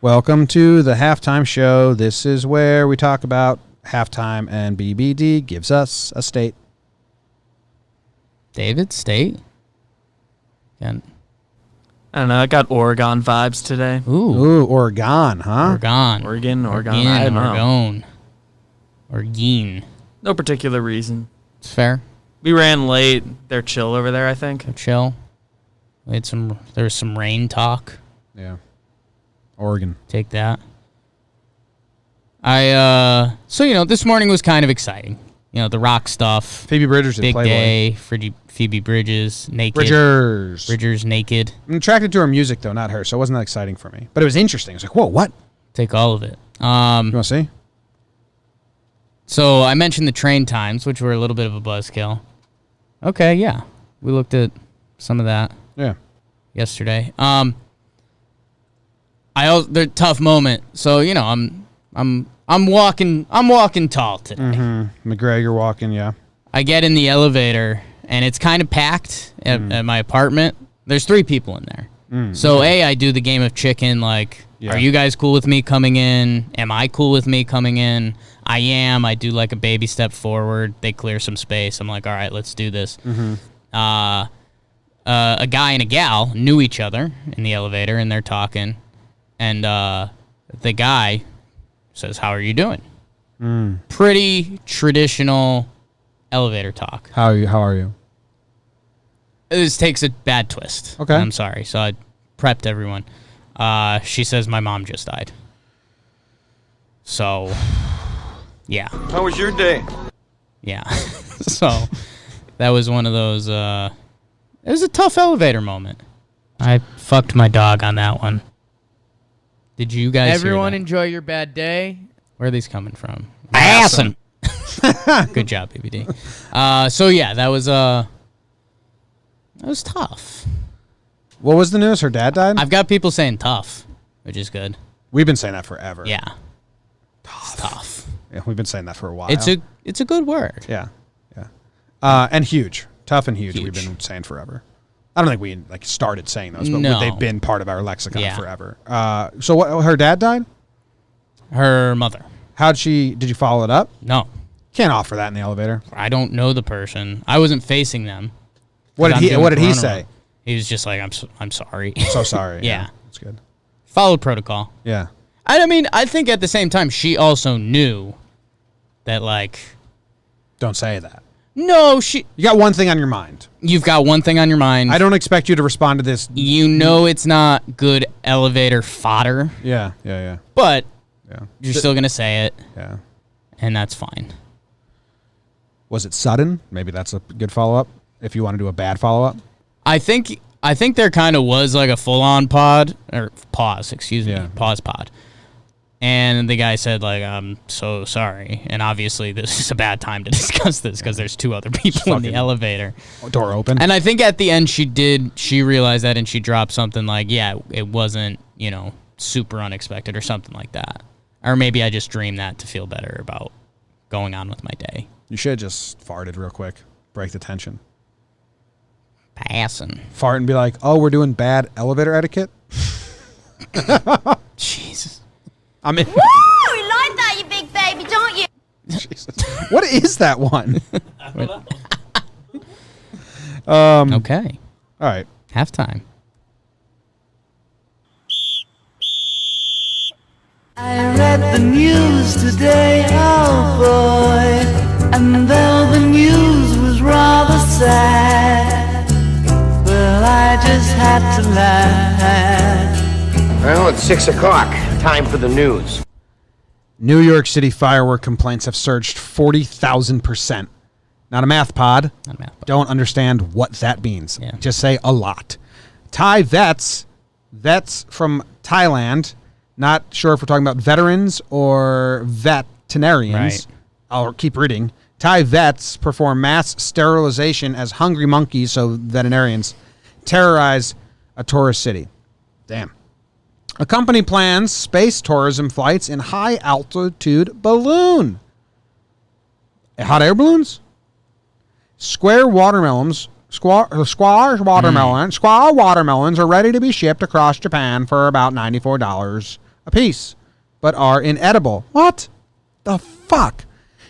Welcome to the halftime show. This is where we talk about halftime, and BBD gives us a state. David, state? I don't know. I got Oregon vibes today. Ooh, Oregon, huh? Oregon. I don't know. Oregon. No particular reason. It's fair. We ran late. They're chill over there, I think. They're chill. There was some rain talk. Yeah. Oregon. Take that. So, this morning was kind of exciting. The rock stuff. Phoebe Bridgers Big Playboy. day. Phoebe Bridgers, naked. Bridgers naked. I'm attracted to her music, though, not her, so it wasn't that exciting for me. But it was interesting. It was like, whoa, what? Take all of it. You want to see? So I mentioned the train times, which were a little bit of a buzzkill. Okay, yeah. We looked at some of that. Yeah. Yesterday. The tough moment. So, I'm walking tall today. Mm-hmm. McGregor walking, yeah. I get in the elevator, and it's kind of packed at my apartment. There's 3 people in there. So, I do the game of chicken, like, are you guys cool with me coming in? Am I cool with me coming in? I am. I do, like, a baby step forward. They clear some space. I'm like, all right, let's do this. Mm-hmm. A guy and a gal knew each other in the elevator, and they're talking. And the guy says, how are you doing? Pretty traditional elevator talk. How are you? This takes a bad twist. Okay. I'm sorry. So I prepped everyone. She says my mom just died. So, yeah. How was your day? Yeah. So that was one of those, it was a tough elevator moment. I fucked my dog on that one. Did you guys Everyone enjoy your bad day. Where are these coming from? Awesome. Good job, BBD. So yeah, that was tough. What was the news? Her dad died? I've got people saying tough, which is good. We've been saying that forever. Yeah. It's tough. Yeah, we've been saying that for a while. It's a good word. Yeah. And huge. Tough and huge. We've been saying forever. I don't think we started saying those, but they've been part of our lexicon forever. So what? Her dad died? Her mother. Did you follow it up? No. Can't offer that in the elevator. I don't know the person. I wasn't facing them. What did he say? He was just like, I'm sorry. I'm so sorry. Yeah. That's good. Followed protocol. Yeah. I mean, I think at the same time, she also knew that, Don't say that. No, You got one thing on your mind. You've got one thing on your mind. I don't expect you to respond to this. It's not good elevator fodder. Yeah. But Yeah. you're still going to say it. Yeah. And that's fine. Was it sudden? Maybe that's a good follow-up. If you want to do a bad follow-up. I think there kind of was like a full-on pause, pause pod. And the guy said, I'm so sorry. And obviously this is a bad time to discuss this because there's 2 other people in the elevator. Door open. And I think at the end she realized that and she dropped something like, yeah, it wasn't, super unexpected or something like that. Or maybe I just dreamed that to feel better about going on with my day. You should have just farted real quick. Break the tension. Passing. Fart and be like, oh, we're doing bad elevator etiquette? Jesus. Woo! You like that, you big baby, don't you? Jesus. What is that one? Okay. All right. Halftime. I read the news today, oh boy, and though the news was rather sad, well, I just had to laugh. Well, it's 6 o'clock. Time for the news. New York City firework complaints have surged 40,000%. Not a math pod. Not a math pod. Don't understand what that means. Yeah. Just say a lot. Thai vets from Thailand, not sure if we're talking about veterans or veterinarians. Right. I'll keep reading. Thai vets perform mass sterilization as hungry monkeys, so veterinarians, terrorize a tourist city. Damn. A company plans space tourism flights in high-altitude balloon. Hot air balloons? Square watermelons are ready to be shipped across Japan for about $94 apiece, but are inedible. What the fuck?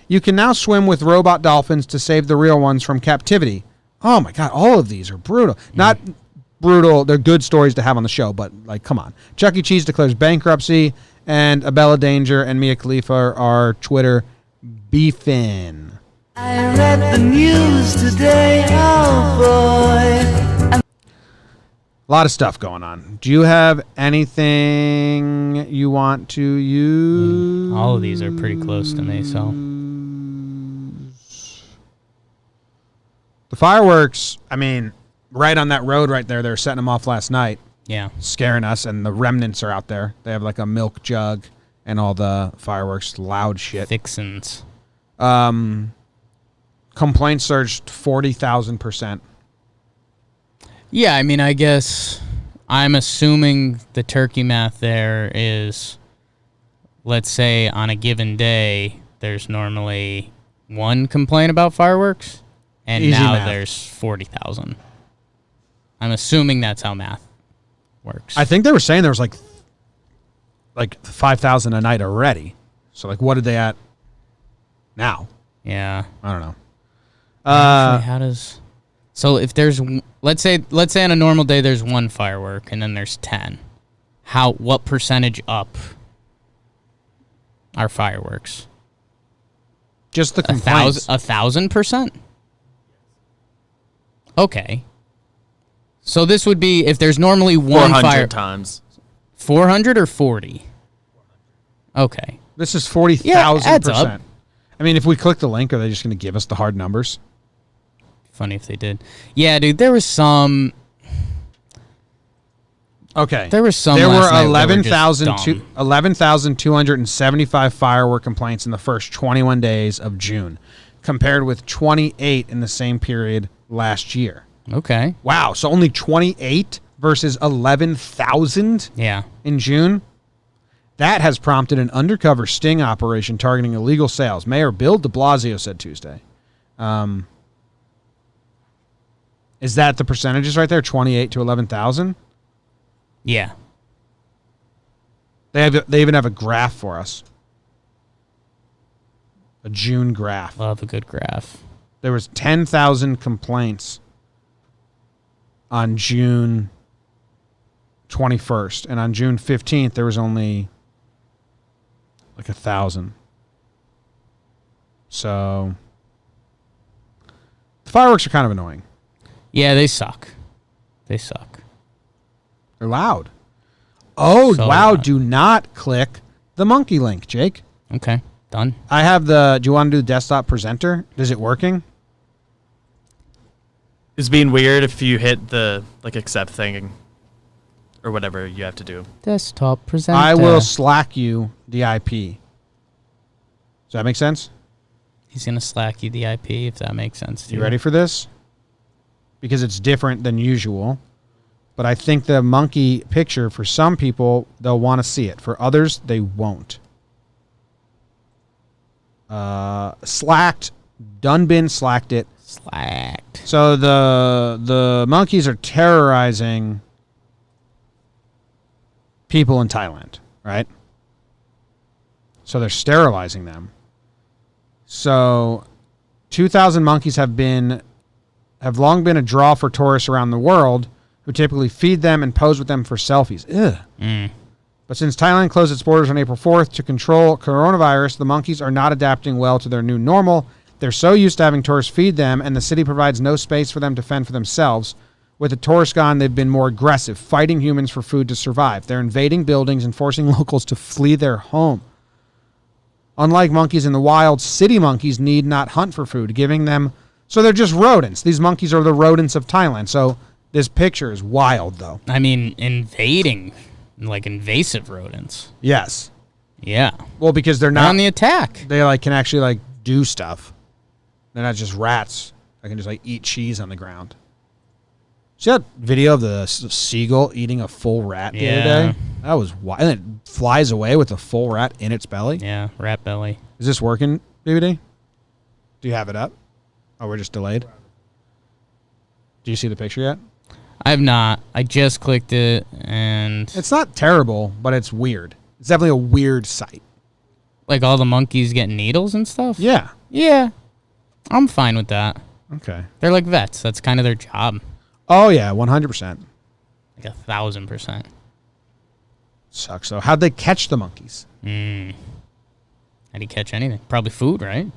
You can now swim with robot dolphins to save the real ones from captivity. Oh my God, all of these are brutal. Not brutal, they're good stories to have on the show, but like, come on. Chuck E. Cheese declares bankruptcy, and Abella Danger and Mia Khalifa are Twitter beefing. I read the news today, oh boy. A lot of stuff going on. Do you have anything you want to use? All of these are pretty close to me, so. The fireworks, I mean, right on that road right there, they were setting them off last night. Yeah. Scaring us, and the remnants are out there. They have like a milk jug and all the fireworks, loud shit. Fixins. Complaints surged 40,000%. Yeah, I mean, I guess I'm assuming the turkey math there is, let's say on a given day, there's normally one complaint about fireworks, and Easy now math. there's 40,000. I'm assuming that's how math works. I think they were saying there was like 5,000 a night already. So like, what are they at now? Yeah. I don't know. Actually, how does... So if there's... Let's say on a normal day there's one firework, and then there's 10. What percentage up are fireworks? Just the complaints. 1,000%? Okay. So this would be if there's normally one 400 fire times. 400 or 40. Okay. This is 40,000%. Yeah, adds up. I mean, if we click the link, are they just going to give us the hard numbers? Funny if they did. Yeah, dude. There was some. Okay. There was some. There were last night that were just dumb. 11,275 firework complaints in the first 21 days of June, compared with 28 in the same period last year. Okay. Wow. So only 28 versus 11,000 Yeah. in June? That has prompted an undercover sting operation targeting illegal sales. Mayor Bill de Blasio said Tuesday. Is that the percentages right there? 28 to 11,000? Yeah. They even have a graph for us. A June graph. Love a good graph. There was 10,000 complaints on June 21st. And on June 15th, there was only like 1,000. So the fireworks are kind of annoying. Yeah, they suck. They suck. They're loud. Oh, So wow. loud. Do not click the monkey link, Jake. Okay. Done. I have do you want to do the desktop presenter? Is it working? It's being weird if you hit the accept thing or whatever you have to do. Desktop presenter. I will Slack you the IP. Does that make sense? He's going to Slack you the IP if that makes sense to you. You ready for this? Because it's different than usual. But I think the monkey picture, for some people, they'll want to see it. For others, they won't. Slacked. Dunbin slacked it. Slacked. So the monkeys are terrorizing people in Thailand, right? So they're sterilizing them. So 2,000 monkeys have long been a draw for tourists around the world who typically feed them and pose with them for selfies. Ugh. But since Thailand closed its borders on April 4th to control coronavirus, the monkeys are not adapting well to their new normal. They're so used to having tourists feed them, and the city provides no space for them to fend for themselves. With the tourists gone, they've been more aggressive, fighting humans for food to survive. They're invading buildings and forcing locals to flee their home. Unlike monkeys in the wild, city monkeys need not hunt for food, giving them... So they're just rodents. These monkeys are the rodents of Thailand. So this picture is wild, though. I mean, invading, like invasive rodents. Yes. Yeah. Well, because they're They're not... on the attack. They can actually do stuff. They're not just rats. They can just eat cheese on the ground. See that video of the seagull eating a full rat the other day? That was wild. And it flies away with a full rat in its belly. Yeah, rat belly. Is this working, BBD? Do you have it up? Oh, we're just delayed? Do you see the picture yet? I have not. I just clicked it, and... It's not terrible, but it's weird. It's definitely a weird sight. Like all the monkeys getting needles and stuff? Yeah. Yeah. I'm fine with that. Okay. They're like vets. That's kind of their job. Oh, yeah, 100%. Like 1,000%. Sucks, though. How'd they catch the monkeys? How'd he catch anything? Probably food, right?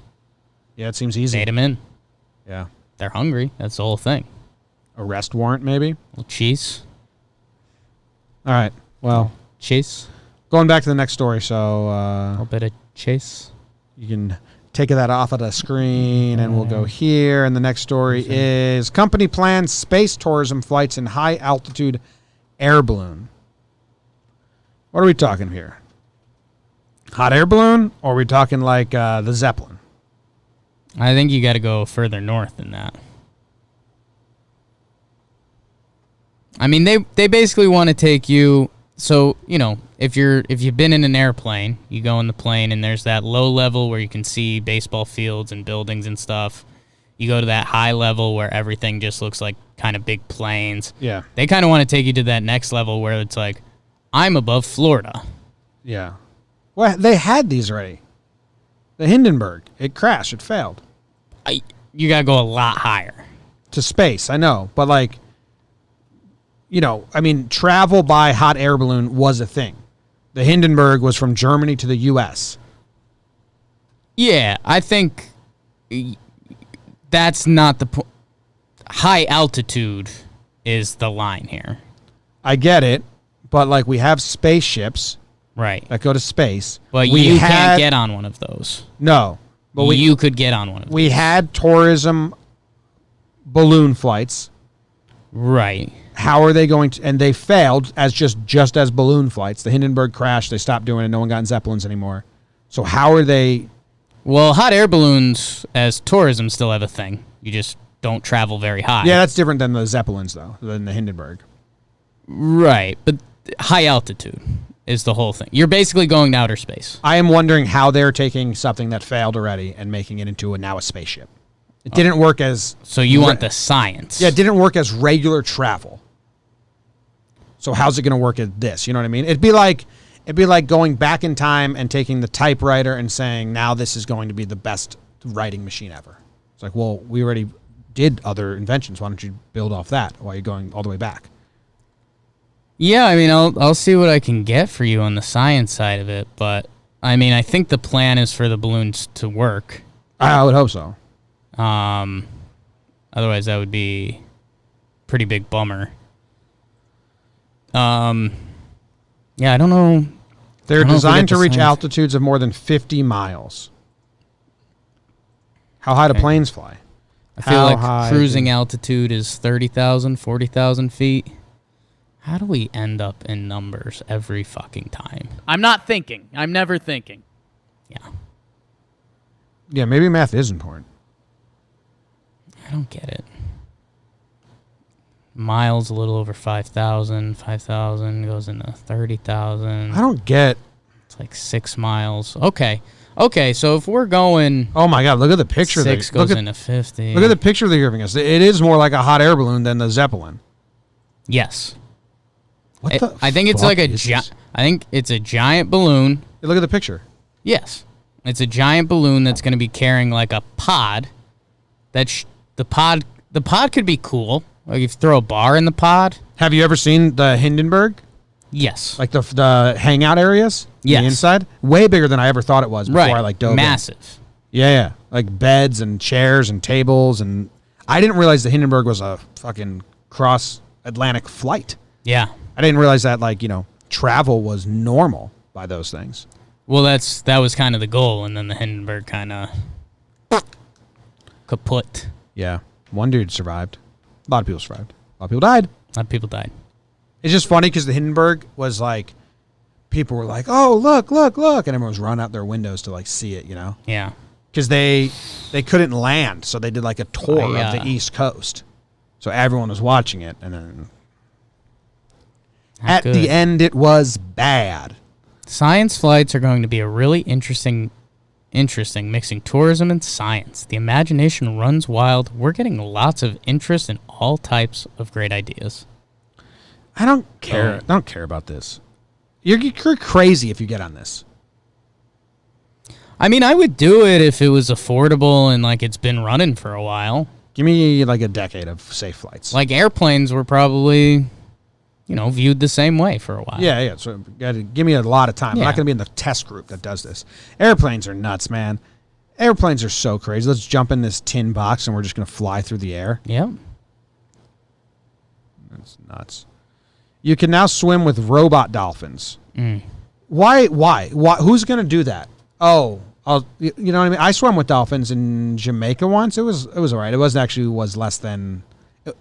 Yeah, it seems easy. Bait them in. Yeah. They're hungry. That's the whole thing. Arrest warrant, maybe? A little cheese. All right. Well, Chase. going back to the next story, so A little bit of chase. you can take that off of the screen, and we'll go here. And the next story is company plans space tourism flights in high-altitude air balloon. What are we talking here? Hot air balloon, or are we talking like the Zeppelin? I think you got to go further north than that. I mean, they basically want to take you. So, you know, if you've been in an airplane, you go in the plane and there's that low level where you can see baseball fields and buildings and stuff. You go to that high level where everything just looks like kind of big plains. Yeah. They kind of want to take you to that next level where it's like, I'm above Florida. Yeah. Well, they had these already. The Hindenburg. It crashed. It failed. You got to go a lot higher. To space, I know. But, like, you know, I mean, travel by hot air balloon was a thing. The Hindenburg was from Germany to the U.S. Yeah, I think that's not the point. High altitude is the line here. I get it, but, like, we have spaceships Right. that go to space. But we you can't get on one of those. No. But you could get on one of those. we had tourism balloon flights. Right. How are they going to? And they failed as just as balloon flights. The Hindenburg crashed. They stopped doing it. No one got in Zeppelins anymore. So how are they? Well, hot air balloons as tourism still have a thing. You just don't travel very high. Yeah, that's different than the Zeppelins, though, than the Hindenburg. Right. But high altitude is the whole thing. You're basically going to outer space. I am wondering how they're taking something that failed already and making it into now a spaceship. It didn't work as... So you want the science. Yeah, it didn't work as regular travel. So how's it going to work at this? You know what I mean? It'd be like going back in time and taking the typewriter and saying, now this is going to be the best writing machine ever. It's like, well, we already did other inventions. Why don't you build off that while you're going all the way back? Yeah, I mean, I'll see what I can get for you on the science side of it, but I mean, I think the plan is for the balloons to work. I would hope so. Otherwise, that would be a pretty big bummer. Yeah, I don't know. They're I don't know if we designed get to the reach science. altitudes of more than 50 miles. How high do planes fly? I feel How like high cruising altitude is 30,000, 40,000 feet. How do we end up in numbers every fucking time? I'm not thinking. I'm never thinking. Yeah, Yeah, maybe math is important. I don't get it. Miles a little over 5,000. 5,000 goes into 30,000. I don't get... It's like 6 miles. Okay, so if we're going... Oh, my God, look at the picture. 6 goes into 50. Look at the picture they're giving us. It is more like a hot air balloon than the Zeppelin. Yes. What the I think it's fuck like a is this? I think it's a giant balloon. Hey, look at the picture. Yes. It's a giant balloon that's going to be carrying like a pod. The pod could be cool. Like if you throw a bar in the pod. Have you ever seen the Hindenburg? Yes. Like the hangout areas? Yes. The inside? Way bigger than I ever thought it was before I like dove in. Massive. Yeah. Like beds and chairs and tables. And I didn't realize the Hindenburg was a fucking cross-Atlantic flight. Yeah. I didn't realize that, like, you know, travel was normal by those things. Well, that was kind of the goal, and then the Hindenburg kind of kaput. Yeah. One dude survived. A lot of people survived. A lot of people died. A lot of people died. It's just funny because the Hindenburg was like, people were like, oh, look, look, look. And everyone was running out their windows to, like, see it, you know? Yeah. Because they couldn't land, so they did, like, a tour yeah. of the East Coast. So everyone was watching it, and then... Not At good. the end, it was bad. Science flights are going to be a really interesting mixing tourism and science. The imagination runs wild. We're getting lots of interest in all types of great ideas. I don't care. I don't care about this. You're crazy if you get on this. I mean, I would do it if it was affordable and like it's been running for a while. Give me like a decade of safe flights. Like airplanes were probably, viewed the same way for a while. Yeah. So give me a lot of time. I'm Yeah. not going to be in the test group that does this. Airplanes are nuts, man. Airplanes are so crazy. Let's jump in this tin box and we're just going to fly through the air. Yep. That's nuts. You can now swim with robot dolphins. Why? Who's going to do that? Oh, you know what I mean? I swam with dolphins in Jamaica once. It was all right. It was less than,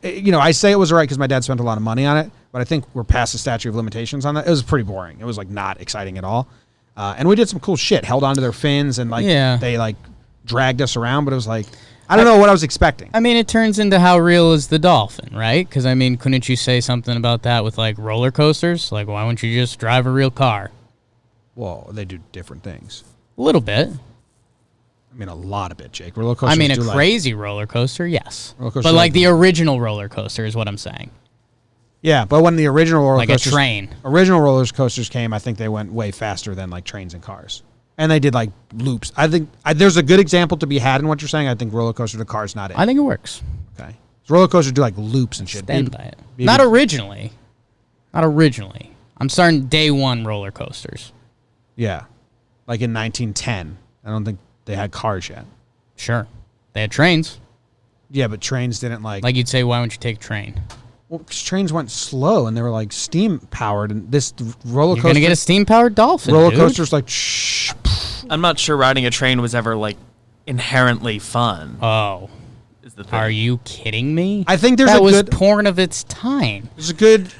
I say it was all right because my dad spent a lot of money on it, but I think we're past the statute of limitations on that. It was pretty boring. It was like not exciting at all. And we did some cool shit, held onto their fins and they like dragged us around, but it was like, I don't know what I was expecting. I mean, it turns into how real is the dolphin, right? Because, I mean, couldn't you say something about that with, like, roller coasters? Like, why wouldn't you just drive a real car? Well, they do different things. A little bit. I mean, a lot of it, Jake. Roller coasters I mean, a do crazy roller coaster, yes. Roller coaster But, like like, the original roller coaster is what I'm saying. Yeah, but when the original roller Like coasters... a train. Original roller coasters came, I think they went way faster than, like, trains and cars. And they did, like, loops. I think there's a good example to be had in what you're saying. I think roller coaster to car's not it. I think it works. Okay. So roller coasters do, like, loops and shit. Stand by it. Not originally. I'm starting day one roller coasters. Yeah. Like in 1910. I don't think they had cars yet. Sure. They had trains. Yeah, but trains didn't, like... Like you'd say, why wouldn't you take a train? Well, 'cause trains went slow, and they were, like, steam-powered, and this roller You're coaster... going to get a steam-powered dolphin, roller dude. coaster's like, shh. I'm not sure riding a train was ever like inherently fun. Oh. Is the thing. Are you kidding me? I think there's that a was good... porn of its time. There's a good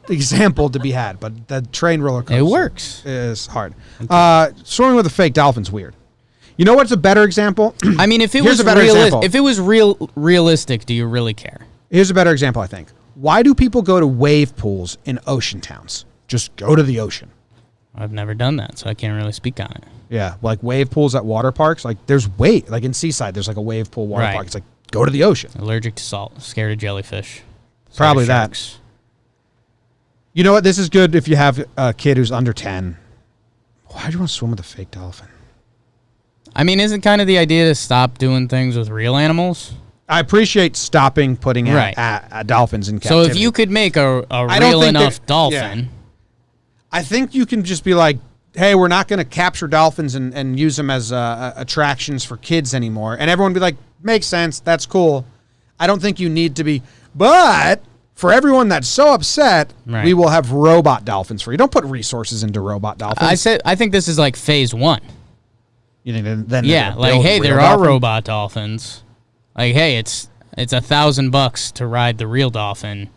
example to be had, but the train roller coaster... It works. ...is hard. Swimming with a fake dolphin's weird. You know what's a better example? I mean, if it Here's was a better example. if it was realistic, do you really care? Here's a better example, I think. Why do people go to wave pools in ocean towns? Just go to the ocean. I've never done that, so I can't really speak on it. Yeah, like wave pools at water parks. Like there's like in Seaside, there's like a wave pool water Right. park. It's like, go to the ocean. Allergic to salt, scared of jellyfish. Probably scared of that. sharks. You know what? This is good if you have a kid who's under 10. Why do you want to swim with a fake dolphin? I mean, isn't kind of the idea to stop doing things with real animals? I appreciate stopping putting Right. dolphins in So captivity. if you could make a I don't real think enough that- dolphin, I think you can just be like, hey, we're not going to capture dolphins and use them as attractions for kids anymore. And everyone would be like, makes sense. That's cool. I don't think you need to be. But for everyone that's so upset, Right. we will have robot dolphins for you. Don't put resources into robot dolphins. I think this is like phase one. You think then they're Yeah, gonna like, build hey, a real there are dolphin? robot dolphins. Like, hey, it's $1,000 to ride the real dolphin,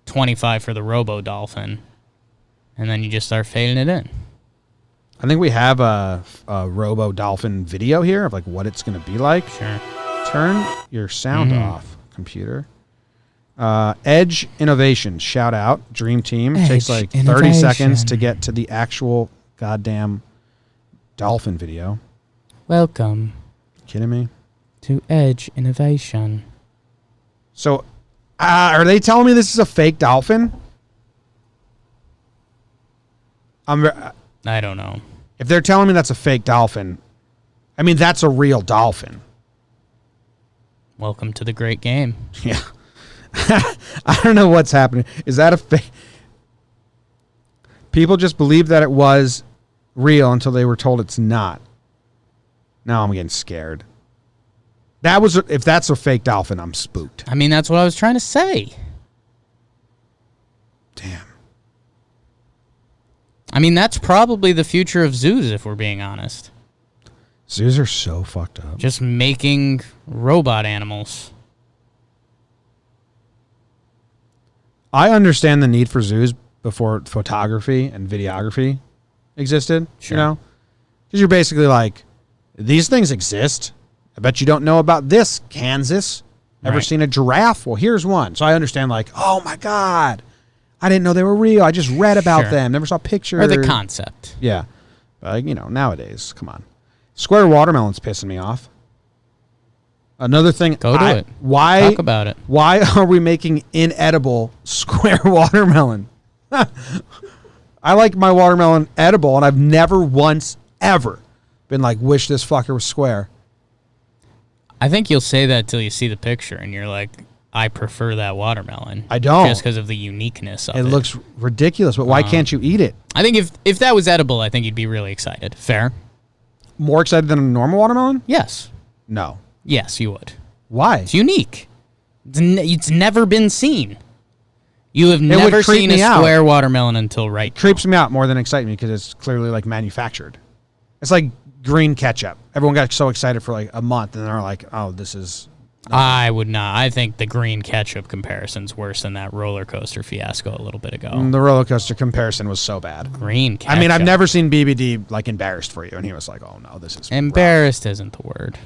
$25 for the Robo-dolphin, and then you just start fading it in. I think we have a Robo-dolphin video here of like what it's going to be like. Sure. Turn your sound off, computer. Edge Innovation, shout out, Dream Team. Takes like 30 seconds to get to the actual goddamn dolphin video. Welcome Kidding me? to Edge Innovation. So, are they telling me this is a fake dolphin? I don't know. If they're telling me that's a fake dolphin, I mean that's a real dolphin. Welcome to the great game. Yeah. I don't know what's happening. Is that a fake? People just believed that it was real until they were told it's not. Now I'm getting scared. If that's a fake dolphin, I'm spooked. I mean, that's what I was trying to say. Damn. I mean, that's probably the future of zoos, if we're being honest. Zoos are so fucked up. Just making robot animals. I understand the need for zoos before photography and videography existed. Sure. You know? Because you're basically like, these things exist. I bet you don't know about this, Kansas. Ever Right. seen a giraffe? Well, here's one. So I understand like, oh my God. I didn't know they were real. I just read about Sure. them. Never saw pictures. Or the concept. Yeah. But, nowadays, come on. Square watermelon's pissing me off. Another thing. Go to it. Why? Talk about it. Why are we making inedible square watermelon? I like my watermelon edible, and I've never once ever been like, wish this fucker was square. I think you'll say that till you see the picture, and you're like, I prefer that watermelon. I don't. Just because of the uniqueness of it. It looks ridiculous, but why can't you eat it? I think if that was edible, I think you'd be really excited. Fair? More excited than a normal watermelon? Yes. No. Yes, you would. Why? It's unique. It's never been seen. You have never creep seen a me out. square watermelon until right now. Creeps me out more than excites me because it's clearly like manufactured. It's like green ketchup. Everyone got so excited for like a month, and they're like, "Oh, this is." I would not. I think the green ketchup comparison's worse than that roller coaster fiasco a little bit ago. The roller coaster comparison was so bad. Green ketchup. I mean, I've never seen BBD like embarrassed for you, and he was like, "Oh no, this is embarrassed." Isn't the word?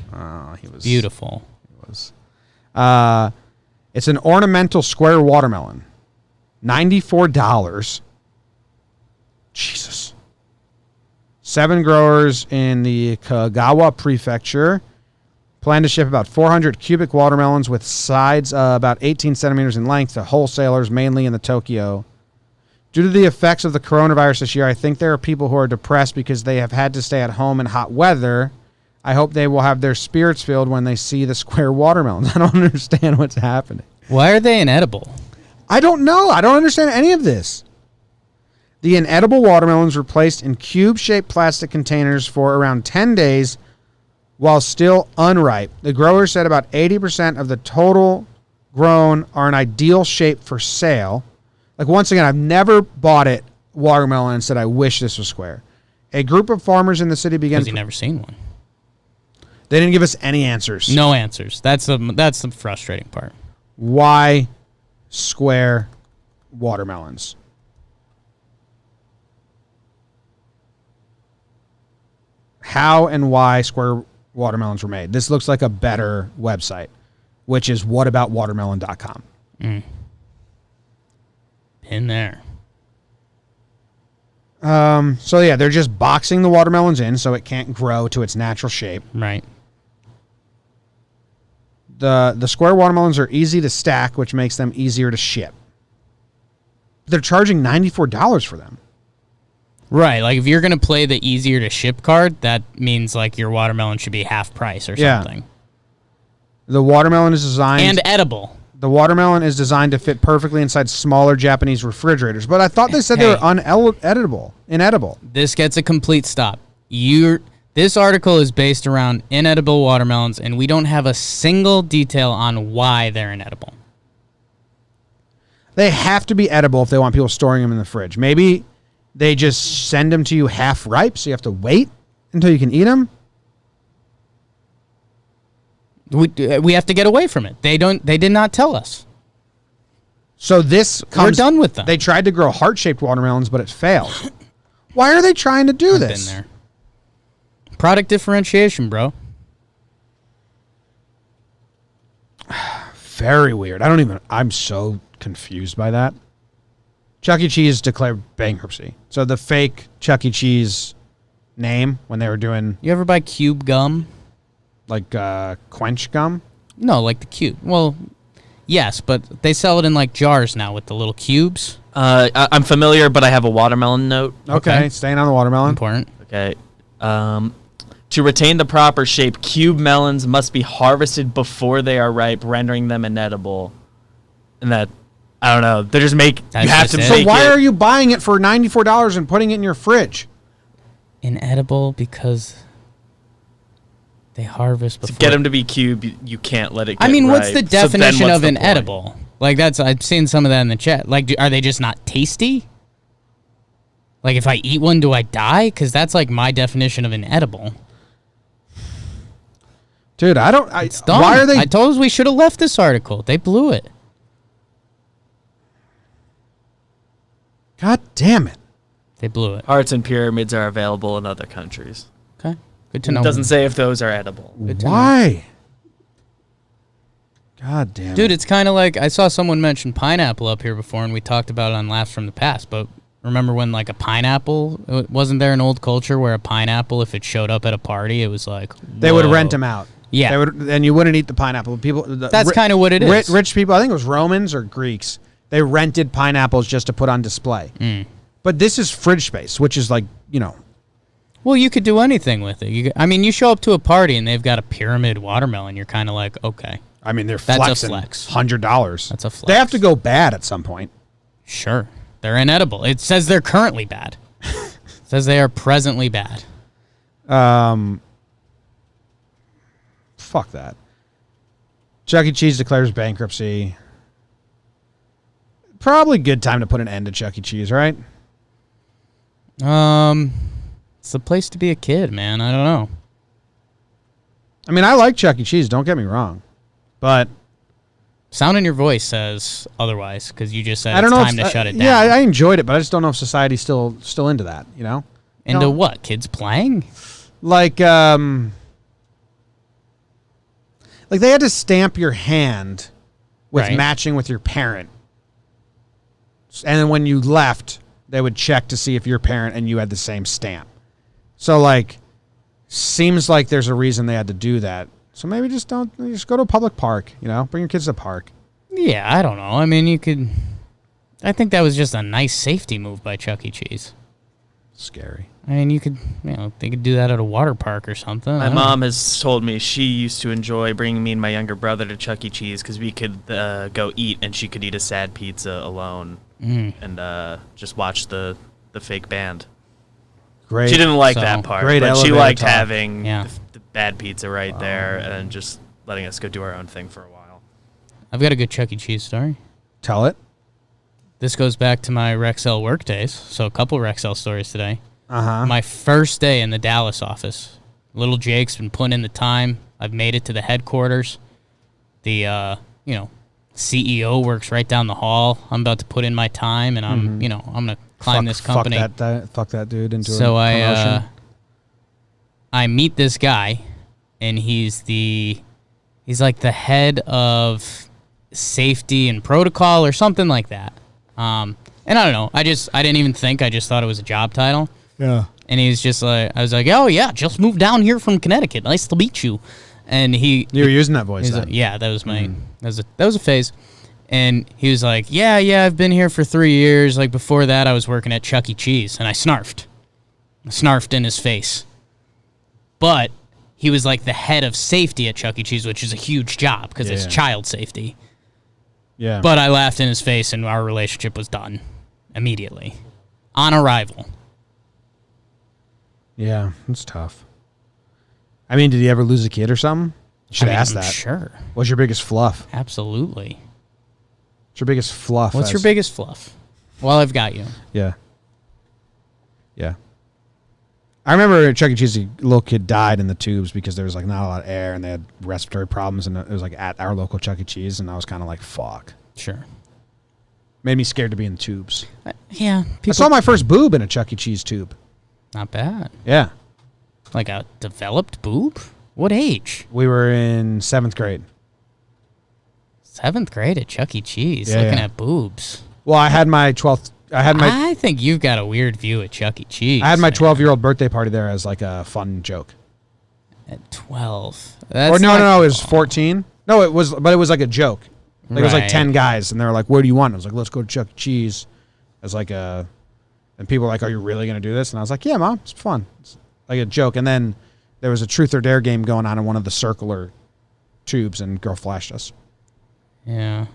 He was Beautiful. He was. It's an ornamental square watermelon, $94. Jesus. 7 growers in the Kagawa Prefecture plan to ship about 400 cubic watermelons with sides about 18 centimeters in length to wholesalers, mainly in the Tokyo. Due to the effects of the coronavirus this year, I think there are people who are depressed because they have had to stay at home in hot weather. I hope they will have their spirits filled when they see the square watermelons. I don't understand what's happening. Why are they inedible? I don't know. I don't understand any of this. The inedible watermelons were placed in cube-shaped plastic containers for around 10 days while still unripe. The growers said about 80% of the total grown are an ideal shape for sale. Like, once again, I've never bought it watermelon and said, I wish this was square. A group of farmers in the city began... Because you've never seen one. They didn't give us any answers. No answers. That's the frustrating part. Why square watermelons? How and why square watermelons were made. This looks like a better website, which is whataboutwatermelon.com. In there. So yeah, they're just boxing the watermelons in so it can't grow to its natural shape. Right. The square watermelons are easy to stack, which makes them easier to ship. They're charging $94 for them. Right, like if you're going to play the easier to ship card, that means like your watermelon should be half price or something. The watermelon is designed... And edible. The watermelon is designed to fit perfectly inside smaller Japanese refrigerators, but I thought they said they were inedible. This gets a complete stop. This article is based around inedible watermelons, and we don't have a single detail on why they're inedible. They have to be edible if they want people storing them in the fridge. Maybe they just send them to you half ripe, so you have to wait until you can eat them. We have to get away from it. They did not tell us. So this comes... We're done with them. They tried to grow heart-shaped watermelons, but it failed. Why are they trying to do this? Been there. Product differentiation, bro. Very weird. I'm so confused by that. Chuck E. Cheese declared bankruptcy. So the fake Chuck E. Cheese name when they were doing... You ever buy Cube gum? Like Quench gum? No, like the cube. Well, yes, but they sell it in like jars now with the little cubes. I'm familiar, but I have a watermelon note. Okay, staying on the watermelon. Important. Okay. To retain the proper shape, cube melons must be harvested before they are ripe, rendering them inedible. And that, I don't know, they just make... That's you have just to it. make So why it... are you buying it for $94 and putting it in your fridge? Inedible because they harvest before. To get them to be cube, you can't let it get I mean, what's ripe. the So then definition what's of the an point? edible? Like I've seen some of that in the chat. Like, are they just not tasty? Like, if I eat one, do I die? Because that's like my definition of an edible. Dude, I don't... It's dumb. Why are they... I told us we should have left this article. They blew it. God damn it. They blew it. Hearts and pyramids are available in other countries. Okay, good to know. It doesn't say if those are edible. Why? God damn it. Dude, it's kind of like I saw someone mention pineapple up here before, and we talked about it on Laughs from the Past. But remember when, like, a pineapple, wasn't there an old culture where a pineapple, if it showed up at a party, it was like, They would rent them out. Yeah. They would, and you wouldn't eat the pineapple. That's kind of what it is. Rich people, I think it was Romans or Greeks, they rented pineapples just to put on display. But this is fridge space, which is like, Well, you could do anything with it. You show up to a party and they've got a pyramid watermelon. You're kind of like, okay. I mean, they're That's a flexing flex. $100. That's a flex. They have to go bad at some point. Sure. They're inedible. It says they're currently bad. It says they are presently bad. Fuck that. Chuck E. Cheese declares bankruptcy. Probably good time to put an end to Chuck E. Cheese, right? It's the place to be a kid, man. I don't know. I mean, I like Chuck E. Cheese, don't get me wrong. But Sound in your voice says otherwise, because you just said I don't it's know time to shut it down. Yeah, I enjoyed it, but I just don't know if society's still into that, Into what? Kids playing? Like they had to stamp your hand with Right. matching with your parent. And then when you left, they would check to see if your parent and you had the same stamp. So seems like there's a reason they had to do that. So maybe just go to a public park, bring your kids to the park. Yeah, I don't know. I mean, you could... I think that was just a nice safety move by Chuck E. Cheese. Scary. I mean, you could, they could do that at a water park or something. My mom has told me she used to enjoy bringing me and my younger brother to Chuck E. Cheese because we could go eat and she could eat a sad pizza alone and just watch the fake band. Great. She didn't like So, that part, great but she elevator liked talk. having Yeah. the bad pizza right there and just letting us go do our own thing for a while. I've got a good Chuck E. Cheese story. Tell it. This goes back to my Rexel work days, so a couple Rexel stories today. Uh-huh. My first day in the Dallas office. Little Jake's been putting in the time. I've made it to the headquarters. The, CEO works right down the hall. I'm about to put in my time, and I'm going to climb this company. Fuck that dude into a So promotion. I meet this guy, and he's like the head of safety and protocol or something like that. And I don't know. I didn't even think. I just thought it was a job title. Yeah. And he's just like, I was like, oh yeah, just moved down here from Connecticut. Nice to meet you. And You were using that voice he's then. like, yeah, that was my that was a phase. And he was like, yeah, I've been here for 3 years. Like before that, I was working at Chuck E. Cheese, and I snarfed in his face. But he was like the head of safety at Chuck E. Cheese, which is a huge job because it's Yeah. child safety. Yeah. But I laughed in his face, and our relationship was done immediately on arrival. Yeah, it's tough. I mean, did he ever lose a kid or something? Should ask I'm that. Sure, What's your biggest fluff? absolutely. What's your biggest fluff? What's your biggest fluff? Well, I've got you. Yeah. Yeah. I remember at Chuck E. Cheese, a little kid died in the tubes because there was not a lot of air and they had respiratory problems, and it was at our local Chuck E. Cheese, and I was kind of like, fuck. Sure. Made me scared to be in the tubes. Yeah. I saw my first boob in a Chuck E. Cheese tube. Not bad. Yeah. Like a developed boob? What age? We were in 7th grade. 7th grade at Chuck E. Cheese, Yeah, looking yeah. at boobs. Well, I had my 12th. I think you've got a weird view at Chuck E. Cheese. I had my man. 12-year-old birthday party there as a fun joke. At 12. Or no, it was 14. No, it was like a joke. It was like Right. 10 guys, and they were like, "Where do you want?" I was like, "Let's go to Chuck E. Cheese." As and people were like, "Are you really gonna do this?" And I was like, "Yeah, Mom, it's fun." It's like a joke. And then there was a truth or dare game going on in one of the circular tubes, and girl flashed us. Yeah.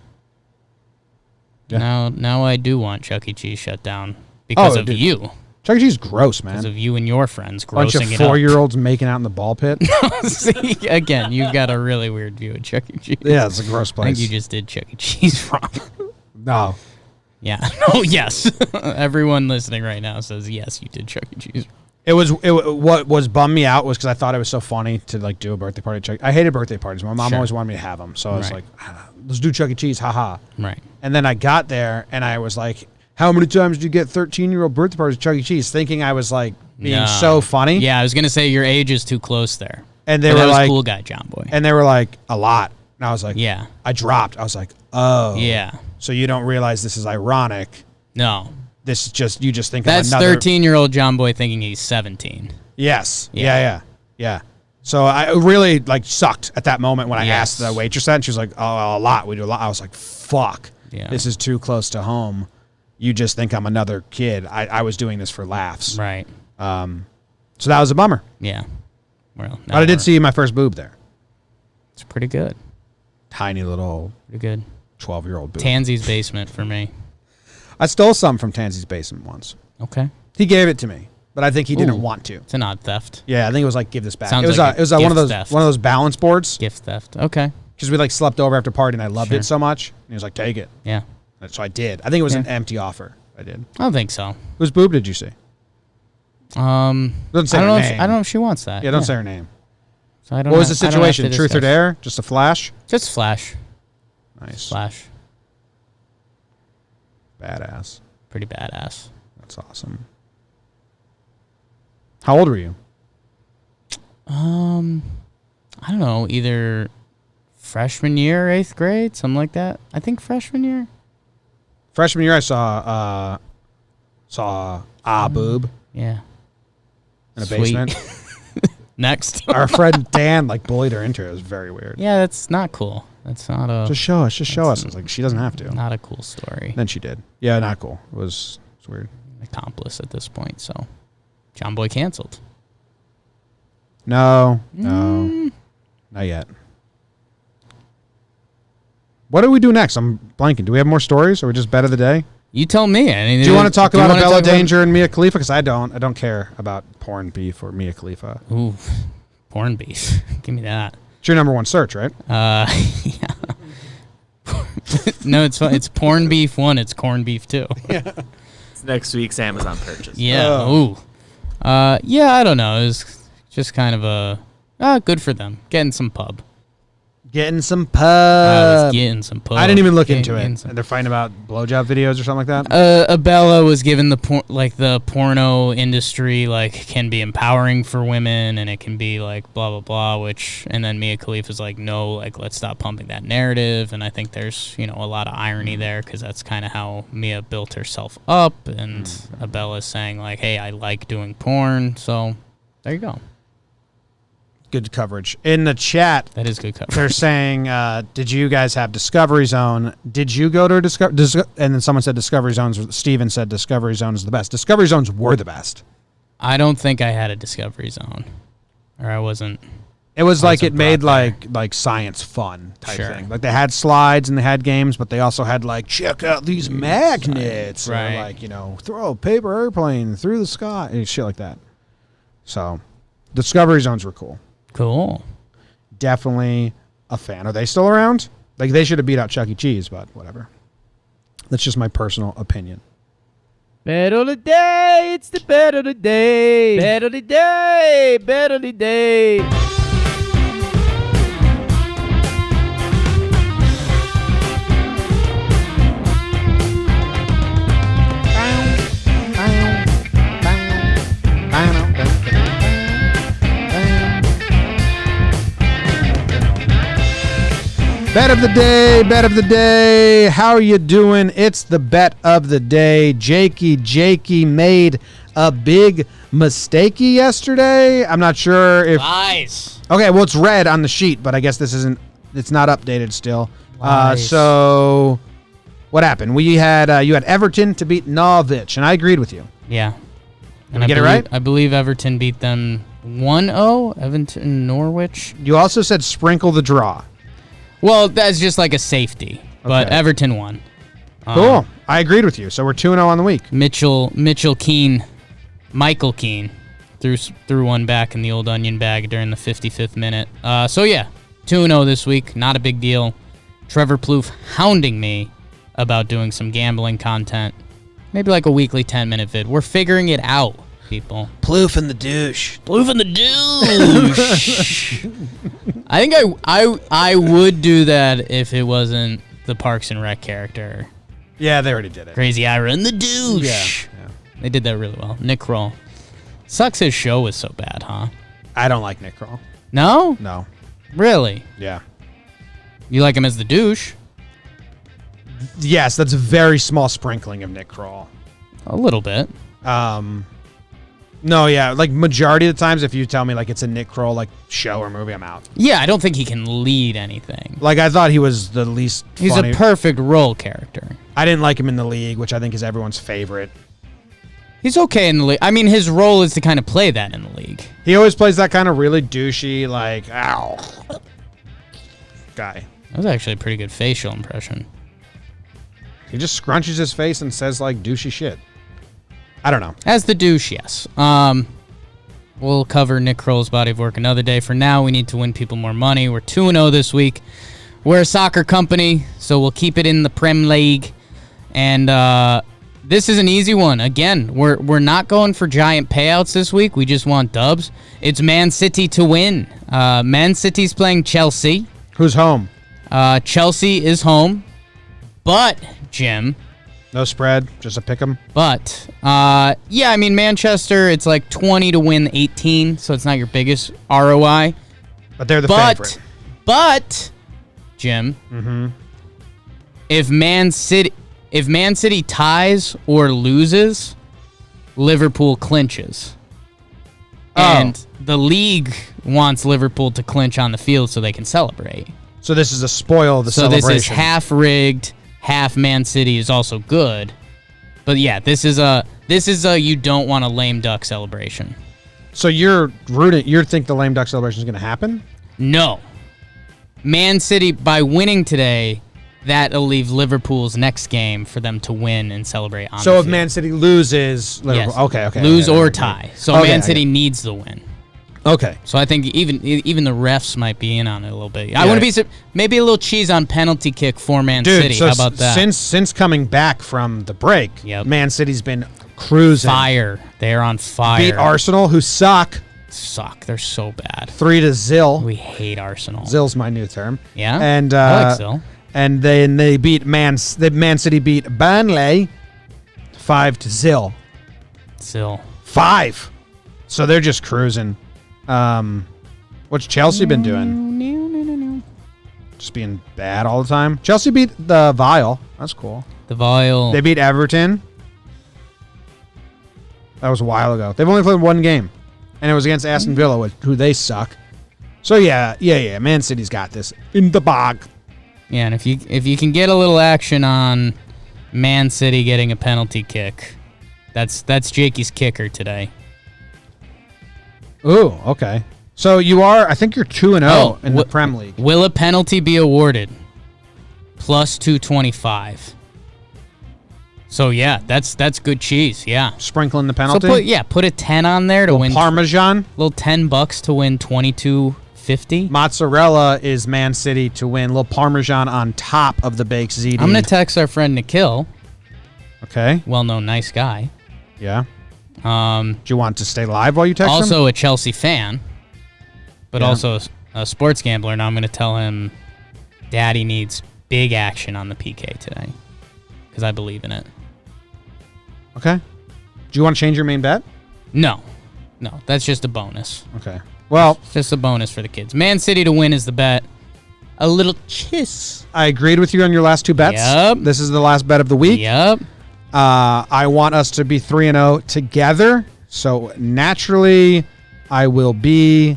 Yeah. Now I do want Chuck E. Cheese shut down because of dude. you. Chuck E. Cheese is gross, Because man. of you and your friends Bunch of grossing it up. 4-year-olds making out in the ball pit. See, again, you've got a really weird view of Chuck E. Cheese. Yeah, it's a gross I place. think you just did Chuck E. Cheese wrong. No. Yeah. Oh, yes. Everyone listening right now says, yes, you did Chuck E. Cheese wrong. What was bummed me out was because I thought it was so funny to do a birthday party at Chuck. I hated birthday parties. My mom Sure. always wanted me to have them, so I was Right. like, let's do Chuck E. Cheese, haha. Right. And then I got there and I was like, how many times do you get 13-year-old birthday parties at Chuck E. Cheese? Thinking I was being No. so funny. Yeah, I was going to say your age is too close there. And they But were that was like, cool guy, John Boy. and they were like, a lot. And I was like, Yeah. I dropped. I was like, oh. Yeah. So you don't realize this is ironic. No. This is just, you just think That's of another. 13-year-old John Boy thinking he's 17. Yes. Yeah. Yeah. So I really sucked at that moment when I Yes. asked the waitress that, and she was like, "Oh, a lot. We do a lot." I was like, "Fuck, Yeah. this is too close to home." You just think I'm another kid. I was doing this for laughs. Right. So that was a bummer. Yeah. Well, But I did see my first boob there. It's pretty good. Tiny little Pretty good. 12-year-old boob. Tansy's basement for me. I stole some from Tansy's basement once. Okay. He gave it to me, but I think he didn't Ooh. want to. It's an odd theft. Yeah, I think it was like give this back. Sounds it was like it was a one of gift those theft. balance boards Gift theft. Okay. because we like slept over after party and I loved Sure. it so much. And he was like, "Take it." Yeah. And so I did. I think it was an Yeah. empty offer. I did. I don't think so. Whose boob did you see? Doesn't say I don't her know. name. I don't know if she wants that. Yeah, don't say her name. So I don't What was the I don't have to situation? Truth or discuss. dare? Just a flash? Just flash. Nice. Flash. Badass. Pretty badass. That's awesome. How old were you? I don't know. Either freshman year, 8th grade, something like that. I think freshman year. Freshman year, I saw boob Yeah. in a Sweet. basement. Next. Our friend Dan like bullied her into it. It was very weird. Yeah, that's not cool. That's not a Just show us. Just show us. It's like she doesn't have to. not a cool story. Then she did. Yeah, not cool. It's weird. Accomplice at this point. So, John Boy canceled. No, not yet. What do we do next? I'm blanking. Do we have more stories, or we just bet of the day? You tell me. I mean, Do you want to talk about Bella Danger and Mia Khalifa? Because I don't. I don't care about porn beef or Mia Khalifa. Ooh, porn beef. Give me that. It's your number one search, right? Yeah. No, it's porn beef 1. It's corn beef 2. It's next week's Amazon purchase. Yeah. Ooh. Yeah. I don't know. It's just kind of a good for them. Getting some pub. Getting some I was pub. getting some pub. I didn't even look into Getting it. some- They're fighting about blowjob videos or something like that. Abella was given the the porno industry can be empowering for women and it can be like blah blah blah, and then Mia Khalifa's like, no, let's stop pumping that narrative. And I think there's a lot of irony there because that's kind of how Mia built herself up, and Abella's saying like, hey, I like doing porn. So there you go. Good coverage in the chat. That is good coverage. They're saying, did you guys have Discovery Zone? Did you go to and then someone said Discovery Zones. Steven said Discovery Zone is the best. Discovery Zones were the best. I don't think I had a Discovery Zone, or I wasn't. It was like it made brought like science fun type Sure. thing. Like they had slides and they had games, but they also had like check out these magnets, Right. or like throw a paper airplane through the sky and shit like that. So Discovery Zones were cool. Cool. Definitely a fan. Are they still around? Like they should have beat out Chuck E. Cheese, but whatever. That's just my personal opinion. Bet of the day, it's the bet of the day. Bet of the day, bet of the day. Bet of the day, bet of the day. How are you doing? It's the bet of the day. Jakey made a big mistakey yesterday. I'm not sure if. Lies. Okay, well it's red on the sheet, but I guess this isn't. It's not updated still. Nice. So, what happened? We had you had Everton to beat Norwich, and I agreed with you. Yeah. Did we get it right? I believe Everton beat them 1-0. Everton, Norwich. You also said sprinkle the draw. Well, that's just like a safety, but Okay. Everton won. Cool. I agreed with you. So we're 2-0 on the week. Michael Keane threw one back in the old onion bag during the 55th minute. So yeah, 2-0 this week. Not a big deal. Trevor Plouffe hounding me about doing some gambling content. Maybe like a weekly 10-minute vid. We're figuring it out, people. Plouffe and the douche. Plouffe and the douche. I think I would do that if it wasn't the Parks and Rec character. Yeah, they already did it. Crazy Ira and the douche. Yeah. They did that really well. Nick Kroll. Sucks his show was so bad, huh? I don't like Nick Kroll. No? No. Really? Yeah. You like him as the douche? Yes, that's a very small sprinkling of Nick Kroll. A little bit. No, yeah, like majority of the times, if you tell me like it's a Nick Kroll like show or movie, I'm out. Yeah, I don't think he can lead anything. Like I thought he was the least. He's funny. a perfect role character. I didn't like him in the league, which I think is everyone's favorite. He's okay in the league. I mean, his role is to kind of play that in the league. He always plays that kind of really douchey, like, ow, guy. That was actually a pretty good facial impression. He just scrunches his face and says, like, douchey shit. I don't know. As the douche, yes. We'll cover Nick Kroll's body of work another day. For now, we need to win people more money. We're 2-0 this week. We're a soccer company, so we'll keep it in the Prem League. And this is an easy one. Again, we're not going for giant payouts this week. We just want dubs. It's Man City to win. Man City's playing Chelsea. Who's home? Chelsea is home. But, Jim... No spread, just a pick 'em. But, yeah, I mean, Manchester, it's like 20 to win 18, so it's not your biggest ROI. But they're the favorite. But, Jim, if Man City ties or loses, Liverpool clinches. And the league wants Liverpool to clinch on the field so they can celebrate. So this is a spoil of the celebration. So this is half rigged. Half Man City is also good, but yeah, this is a you don't want a lame duck celebration. So you're rooting. You think the lame duck celebration is going to happen? No, Man City by winning today, that'll leave Liverpool's next game for them to win and celebrate. On So the if field. Man City loses, Liverpool, yes. okay, lose or okay. tie. So Okay, Man City needs the win. Okay. So I think even the refs might be in on it a little bit. I want to be maybe a little cheese on penalty kick for Man City. So How about that? Since coming back from the break, Yep. Man City's been cruising. Fire. They're on fire. Beat Arsenal, who suck, Suck. They're so bad. 3-0. We hate Arsenal. Zill's my new term. Yeah? And I like Zill. And then they beat Man City beat Burnley 5-0. Zill. 5. So they're just cruising. What's Chelsea been doing? Just being bad all the time. Chelsea beat the Vile. That's cool. The Vile. They beat Everton. That was a while ago. They've only played one game, and it was against Aston Villa, who they suck. So yeah. Man City's got this in the bag. Yeah, and if you can get a little action on Man City getting a penalty kick, that's Jakey's kicker today. Ooh, okay. So I think you're 2-0 in the Prem League. Will a penalty be awarded? Plus 225. So yeah, that's good cheese. Yeah. Sprinkling the penalty. So put a 10 on there to win. Parmesan. Little $10 to win 22.50. Mozzarella is Man City to win. Little Parmesan on top of the baked ziti. I'm gonna text our friend Nikhil. Okay. Well-known nice guy. Yeah. Do you want to stay live while you text him? Also a Chelsea fan, but Yeah. also a sports gambler. And I'm going to tell him Daddy needs big action on the PK today because I believe in it. Okay. Do you want to change your main bet? No, that's just a bonus. Okay. Well, It's just a bonus for the kids. Man City to win is the bet. A little kiss. I agreed with you on your last two bets. Yep. This is the last bet of the week. Yep. I want us to be 3-0 together. So naturally, I will be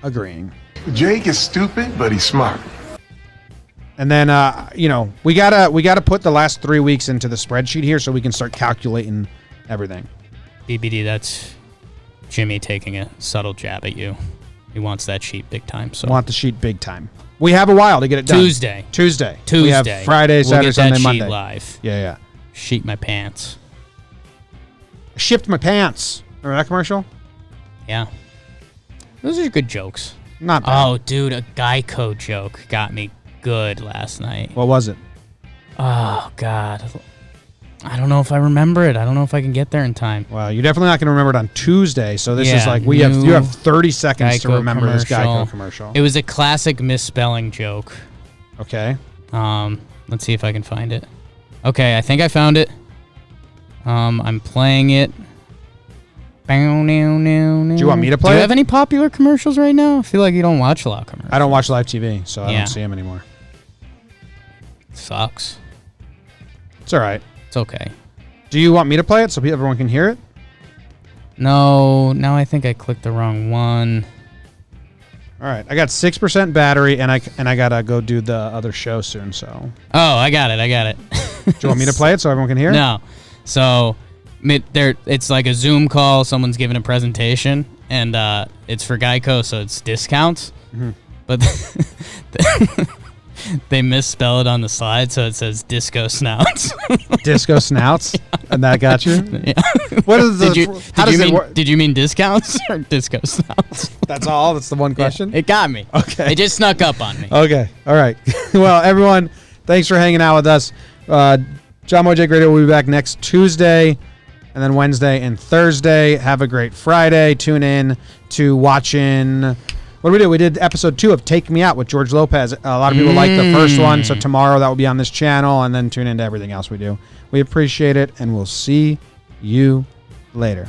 agreeing. Jake is stupid, but he's smart. And then, we gotta put the last 3 weeks into the spreadsheet here so we can start calculating everything. BBD, that's Jimmy taking a subtle jab at you. He wants that sheet big time. So Want the sheet big time. We have a while to get it done. Tuesday. We have Friday, Saturday, get Sunday, that Monday. sheet live. Yeah. Sheet my pants. Shipped my pants. Remember that commercial? Yeah. Those are good jokes. Not bad. Oh, dude, a Geico joke got me good last night. What was it? Oh, God. I don't know if I remember it. I don't know if I can get there in time. Well, you're definitely not going to remember it on Tuesday, so this is Yeah, like you have 30 seconds to Geico remember this commercial. Geico commercial. It was a classic misspelling joke. Okay. Let's see if I can find it. Okay, I think I found it. I'm playing it. Do you want me to play Do you it? have any popular commercials right now? I feel like you don't watch a lot of commercials. I don't watch live TV, so I Yeah. don't see them anymore. Sucks. It's all right. It's okay. Do you want me to play it so everyone can hear it? No, now I think I clicked the wrong one. All right. I got 6% battery, and I gotta go do the other show soon. So Oh, I got it. Do you want me to play it so everyone can hear? No. So it's like a Zoom call. Someone's giving a presentation, and it's for Geico, so it's discounts. Mm-hmm. But they misspell it on the slide, so it says disco snouts. Disco snouts? Yeah. And that got you? Yeah. What is Did you mean discounts or disco snouts? That's all? That's the one question? Yeah, it got me. Okay. It just snuck up on me. Okay. All right. Well, everyone, thanks for hanging out with us. John Boy Jake Radio will be back next Tuesday, and then Wednesday and Thursday. Have a great Friday. Tune in to watching... What did we do? We did episode 2 of Take Me Out with George Lopez. A lot of people like the first one, so tomorrow that will be on this channel, and then tune into everything else we do. We appreciate it, and we'll see you later.